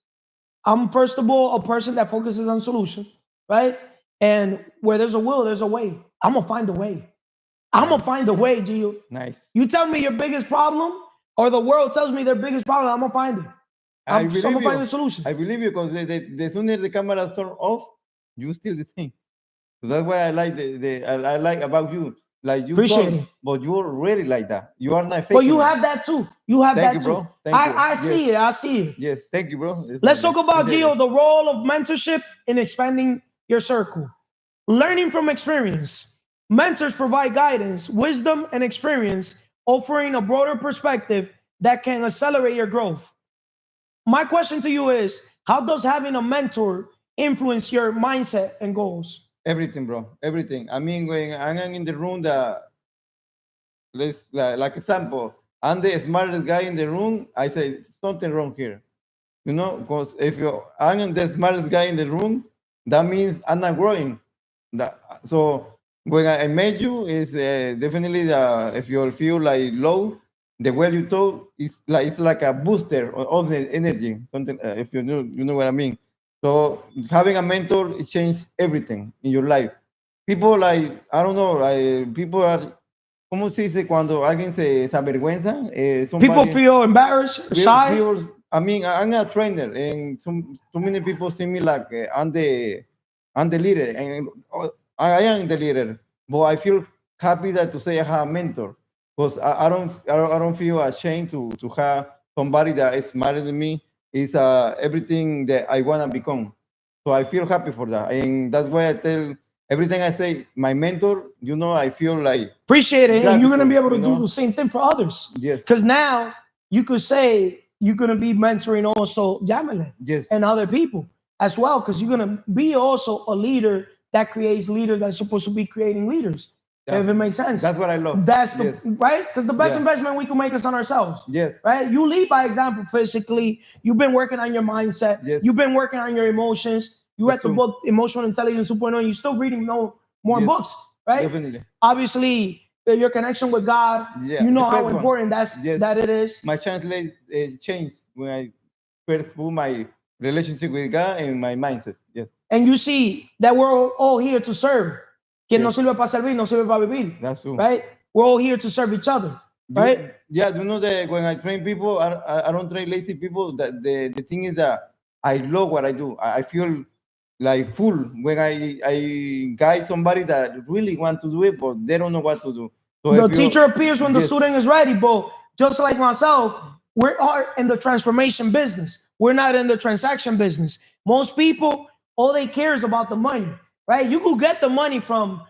S1: I'm, first of all, a person that focuses on solution, right? And where there's a will, there's a way. I'm going to find a way. I'm going to find a way, Gio.
S2: Nice.
S1: You tell me your biggest problem, or the world tells me their biggest problem, I'm going to find it. I'm going to find a solution.
S2: I believe you, because the sooner the cameras turn off, you still the same. So that's why I like I like about you.
S8: Like you
S1: Appreciate
S8: talk,
S1: it.
S8: but you're really like that. You are not faking.
S1: But you
S8: it.
S1: have that too. You have
S8: Thank
S1: that
S8: you,
S1: too.
S8: bro. Thank you.
S1: I see it. I see it.
S8: Yes, thank you, bro.
S1: Let's talk about,
S8: Appreciate
S1: Gio,
S8: it.
S1: the role of mentorship in expanding your circle. Learning from experience. Mentors provide guidance, wisdom, and experience, offering a broader perspective that can accelerate your growth. My question to you is, how does having a mentor influence your mindset and goals?
S8: Everything, bro. Everything. I mean, when I'm in the room, let's like example, I'm the smartest guy in the room. I say something wrong here, you know, because if I'm the smartest guy in the room, that means I'm not growing. So when I met you, is definitely if you feel like low, the way you talk is like it's like a booster of the energy. Something if you know what I mean. So having a mentor it changes everything in your life. People like I don't know, like people are. ¿Cómo se dice cuando alguien se avergüenza?
S1: People feel embarrassed, shy.
S8: I mean, I'm a trainer, and too many people see me like I'm the leader, and I am the leader. But I feel happy that to say I have a mentor, because I don't feel ashamed to have somebody that is smarter than me. Is everything that I wanna become. So I feel happy for that, and that's why I tell everything I say. My mentor, you know, I feel like
S1: Appreciate it. And you're going to be able to
S8: gratitude,
S1: do the same thing for others.
S8: Yes.
S1: Because now you could say you're going to be mentoring also Jamile
S8: Yes.
S1: and other people as well. Because you're going to be also a leader that creates leaders that's supposed to be creating leaders. If it makes sense.
S8: That's what I love.
S1: That's the,
S8: Yes.
S1: right? Because the best
S8: Yeah.
S1: investment we can make is on ourselves.
S8: Yes.
S1: Right? You lead by example physically. You've been working on your mindset.
S8: Yes.
S1: You've been working on your emotions. You read
S8: That's
S1: the
S8: true.
S1: book Emotional Intelligence 2.0. You're still reading more
S8: Yes.
S1: books, right?
S8: Definitely.
S1: Obviously, your connection with God.
S8: Yeah,
S1: You know
S8: the
S1: how
S8: first one.
S1: important
S8: Yes.
S1: that it is.
S8: My translate changed when I first put my relationship with God and my mindset. Yes.
S1: And you see that we're all here to serve. Quien no
S8: Yes.
S1: sirve para servir, no sirve para vivir.
S8: That's true.
S1: Right? We're all here to serve each other. Right?
S8: Yeah, you know that when I train people, I don't train lazy people. That the thing is that I love what I do. I feel like full when I guide somebody that really want to do it, but they don't know what to do. So
S1: The
S8: if you-
S1: teacher appears when the
S8: Yes.
S1: student is ready, but just like myself, we are in the transformation business. We're not in the transaction business. Most people, all they care is about the money, right? You could get the money from,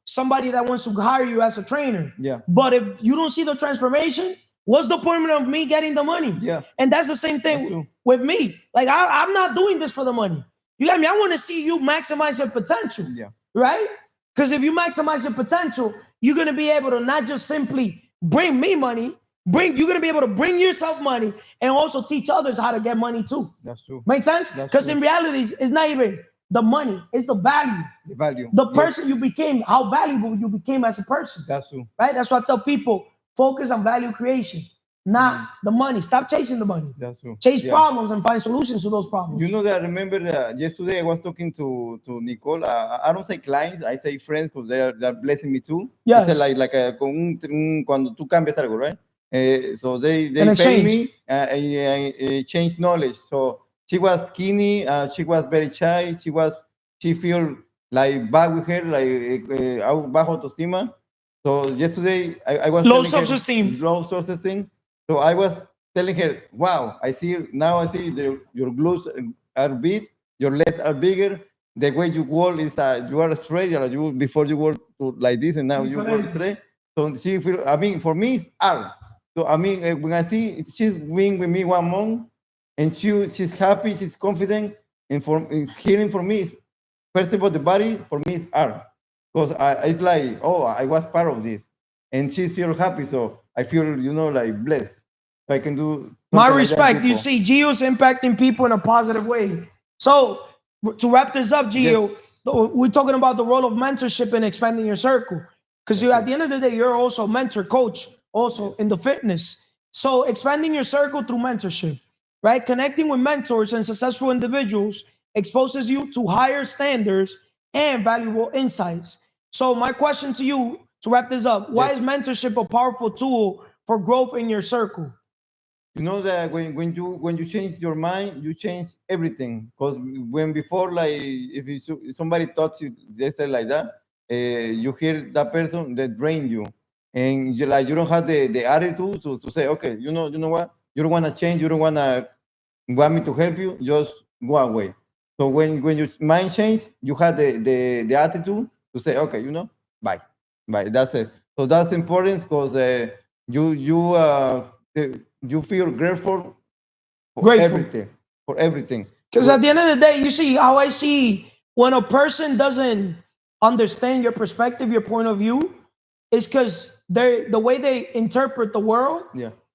S1: somebody that wants to hire you as a trainer.
S8: Yeah.
S1: But if you don't see the transformation, what's the point of me getting the money?
S8: Yeah.
S1: And that's the same
S8: That's
S1: thing
S8: true.
S1: with me. Like I'm not doing this for the money. You got me? I want to see you maximize your potential.
S8: Yeah.
S1: Right? Because if you maximize your potential, you're going to be able to not just simply bring me money, you're going to be able to bring yourself money and also teach others how to get money too.
S8: That's true.
S1: Make sense?
S8: That's
S1: Because
S8: true.
S1: in reality, it's not even the money, it's the value.
S8: The value.
S1: The
S8: Yes.
S1: person you became, how valuable you became as a person.
S8: That's true.
S1: Right? That's why I tell people, focus on value creation, not the money. Stop chasing the money.
S8: That's true.
S1: Chase
S8: Yeah.
S1: problems and find solutions to those problems.
S8: You know that I remember that yesterday I was talking to Nicole. I don't say clients, I say friends because they're blessing me too.
S1: Yes.
S8: It's like con cuando tú cambias algo, right? So they
S1: An
S8: pay
S1: exchange.
S8: me change knowledge. So she was skinny, she was very shy, she feel like bad with her, like bajo autoestima. So yesterday I was
S1: Low
S8: telling her-
S1: self-esteem.
S8: low self-esteem. So I was telling her, wow, I see your glutes are big, your legs are bigger. The way you walk is you are straight. Before you walk like this, and now you walk straight. So she feel. I mean, for me, it's art. So I mean, when I see she's been with me 1 month, and she's happy, she's confident, and it's healing for me. Is first of all, the body for me is art, because it's like, oh, I was part of this, and she feel happy. So I feel, like blessed. So I can do
S1: My
S8: something like that
S1: respect.
S8: with
S1: You
S8: people.
S1: see, Gio's impacting people in a positive way. So to wrap this up, Gio,
S8: Yes.
S1: we're talking about the role of mentorship in expanding your circle. Because at the end of the day, you're also a mentor, coach, also in the fitness. So expanding your circle through mentorship, right? Connecting with mentors and successful individuals exposes you to higher standards and valuable insights. So my question to you to wrap this up, why is
S8: Yes.
S1: mentorship a powerful tool for growth in your circle?
S8: You know that when you change your mind, you change everything. Because when before, like if somebody touch you, they say like that, you hear that person that drain you, and you like you don't have the attitude to say, okay, you know what, you don't want to change, you don't want me to help you, just go away. So when your mind change, you have the attitude to say, okay, bye. That's it. So that's important because you feel grateful for everything.
S1: Because at the end of the day, you see how I see when a person doesn't understand your perspective, your point of view, is because the way they interpret the world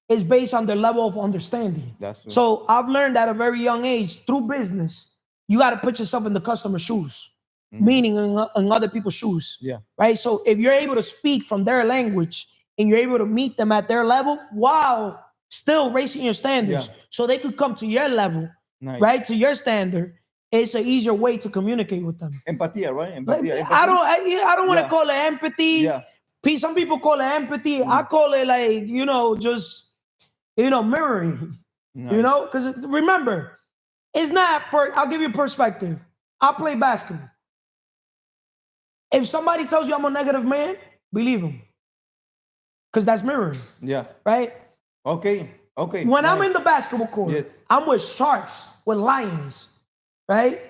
S1: is based on their level of understanding.
S8: That's true.
S1: So I've learned at a very young age through business, you got to put yourself in the customer's shoes, meaning in other people's shoes.
S8: Yeah.
S1: Right. So if you're able to speak from their language and you're able to meet them at their level while still raising your standards, so they could come to your level, right, to your standard, it's an easier way to communicate with them.
S8: Empatía, right?
S1: Like,
S8: Empatía.
S1: I don't want to call it empathy.
S8: Yeah.
S1: Some people call it empathy. I call it like, just, mirroring, because remember, it's not I'll give you a perspective. I play basketball. If somebody tells you I'm a negative man, believe him. Because that's mirroring.
S8: Yeah.
S1: Right?
S8: Okay.
S1: When I'm in the basketball court, I'm with sharks, with lions, right?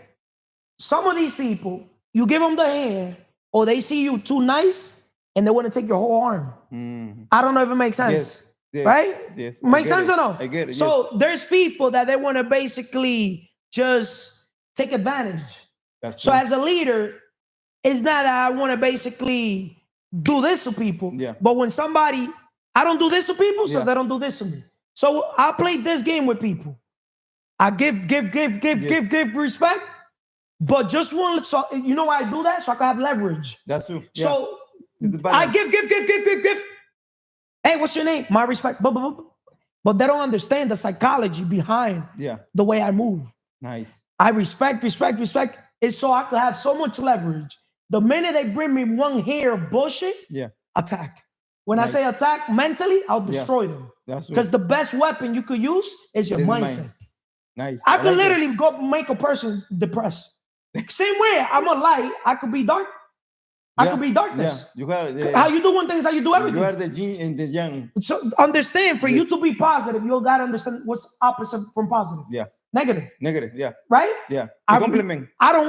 S1: Some of these people, you give them the hand, or they see you too nice, and they want to take your whole arm. I don't know if it makes sense.
S8: Yes.
S1: Right?
S8: Yes.
S1: Makes sense or no?
S8: I get it.
S1: So there's people that they want to basically just take advantage.
S8: That's
S1: So
S8: true.
S1: as a leader, it's not that I want to basically do this to people.
S8: Yeah.
S1: But when I don't do this to people, so
S8: Yeah.
S1: they don't do this to me. So I play this game with people. I give respect, but just one. So you know why I do that? So I can have leverage.
S8: That's true. Yeah.
S1: So
S8: It's the
S1: I
S8: balance.
S1: give. Hey, what's your name? My respect. But they don't understand the psychology behind the way I move.
S8: Nice.
S1: I respect. It's so I could have so much leverage. The minute they bring me one hair of bullshit, attack. When I say attack mentally, I'll destroy them.
S8: That's true.
S1: Because the best weapon you could use is your
S8: Is
S1: mindset.
S8: mind. Nice.
S1: I could
S8: like that.
S1: literally go make a person depressed. Same way, I'm a light. I could be dark. I could be darkness.
S8: Yeah. You are
S1: How you do one thing is how you do everything.
S8: You are the yin and the yang.
S1: So understand, for you to be positive, you gotta understand what's opposite from positive.
S8: Yeah.
S1: Negative.
S8: Negative. Yeah.
S1: Right?
S8: Yeah.
S1: I
S8: Compliment.
S1: don't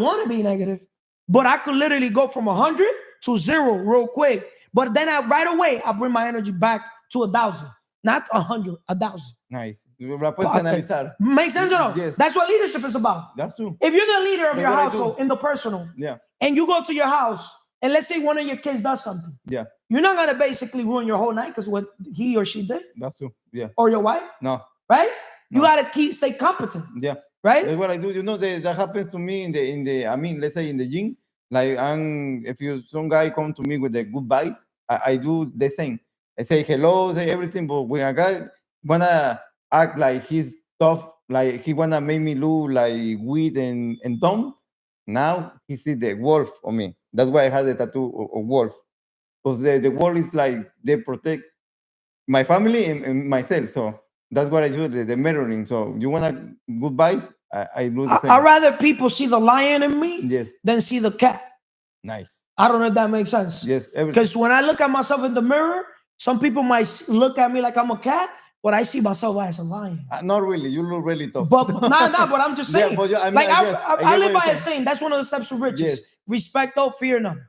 S1: want to be negative, but I could literally go from 100 to 0 real quick. But then right away, I bring my energy back to 1,000, not 100, 1,000.
S8: Nice. La puedes analizar.
S1: Makes sense or no?
S8: Yes.
S1: That's what leadership is about.
S8: That's true.
S1: If you're the leader of
S8: That's
S1: your
S8: what I
S1: household
S8: do.
S1: in the personal,
S8: Yeah.
S1: and you go to your house, and let's say one of your kids does something,
S8: Yeah.
S1: you're not gonna basically ruin your whole night because what he or she did,
S8: That's true. Yeah.
S1: or your wife,
S8: No.
S1: right? You
S8: No.
S1: gotta stay competent,
S8: Yeah.
S1: right?
S8: That's what I do. That happens to me in the. I mean, let's say in the gym. Like, if some guy come to me with the good vibes, I do the same. I say hello, say everything. But when a guy wanna act like he's tough, like he wanna make me look like weak and dumb, now he see the wolf on me. That's why I had the tattoo of wolf. Because the wolf is like they protect my family and myself. So that's what I do, the mirroring. So you wanna good vibes, I do the same.
S1: I'd rather people see the lion in me
S8: Yes.
S1: than see the cat.
S8: Nice.
S1: I don't know if that makes sense.
S8: Yes. Everything.
S1: Because when I look at myself in the mirror, some people might look at me like I'm a cat, but I see myself as a lion.
S8: Not really. You look really tough.
S1: But but I'm just saying.
S8: Yeah, but I mean,
S1: Like
S8: I guess-
S1: I
S8: get
S1: live
S8: what
S1: by
S8: you're
S1: a saying. That's one of the steps to riches.
S8: Yes.
S1: Respect, though, fear none.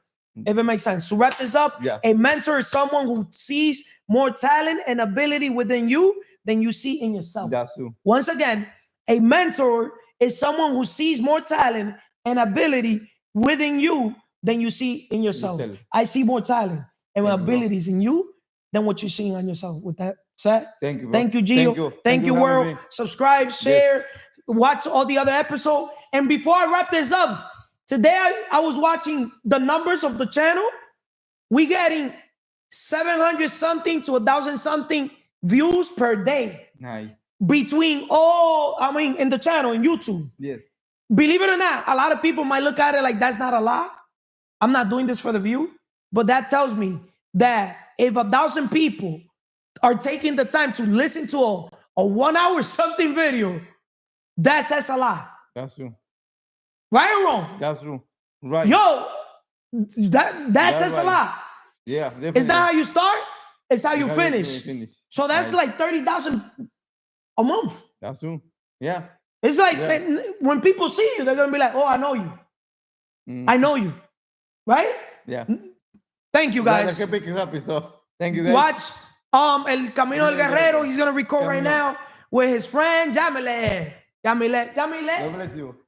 S1: If it makes sense. To wrap this up,
S8: Yeah.
S1: a mentor is someone who sees more talent and ability within you than you see in yourself.
S8: That's true.
S1: Once again, a mentor is someone who sees more talent and ability within you than you see in yourself.
S8: Yourself.
S1: I see more talent and
S8: Thank you, bro.
S1: abilities in you than what you're seeing on yourself. With that said,
S8: Thank you. Bro.
S1: thank you, Gio. Thank you,
S8: for having
S1: world.
S8: me.
S1: Subscribe, share, watch all the other episodes. And before I wrap this up, today I was watching the numbers of the channel. We getting 700 something to 1,000 something views per day
S8: Nice.
S1: between in the channel in YouTube.
S8: Yes.
S1: Believe it or not, a lot of people might look at it like that's not a lot. I'm not doing this for the view, but that tells me that if 1,000 people are taking the time to listen to a 1 hour something video, that says a lot.
S8: That's true.
S1: Right or wrong?
S8: That's true. Right.
S1: Yo, That
S8: That's
S1: says a
S8: right.
S1: lot.
S8: Yeah, definitely.
S1: It's not how you start, it's how you
S8: How
S1: finish. So that's
S8: Right.
S1: like 30,000 a month.
S8: That's true. Yeah.
S1: It's like
S8: Yeah.
S1: man, when people see you, they're gonna be like, "Oh, I know you.
S8: Mm.
S1: I know you." Right?
S8: Yeah.
S1: Thank you,
S8: That
S1: guys.
S8: can make you happy. So thank you guys.
S1: Watch El Camino del Guerrero. He's gonna record right
S8: Camino.
S1: now with his friend Yamile.
S8: God bless you.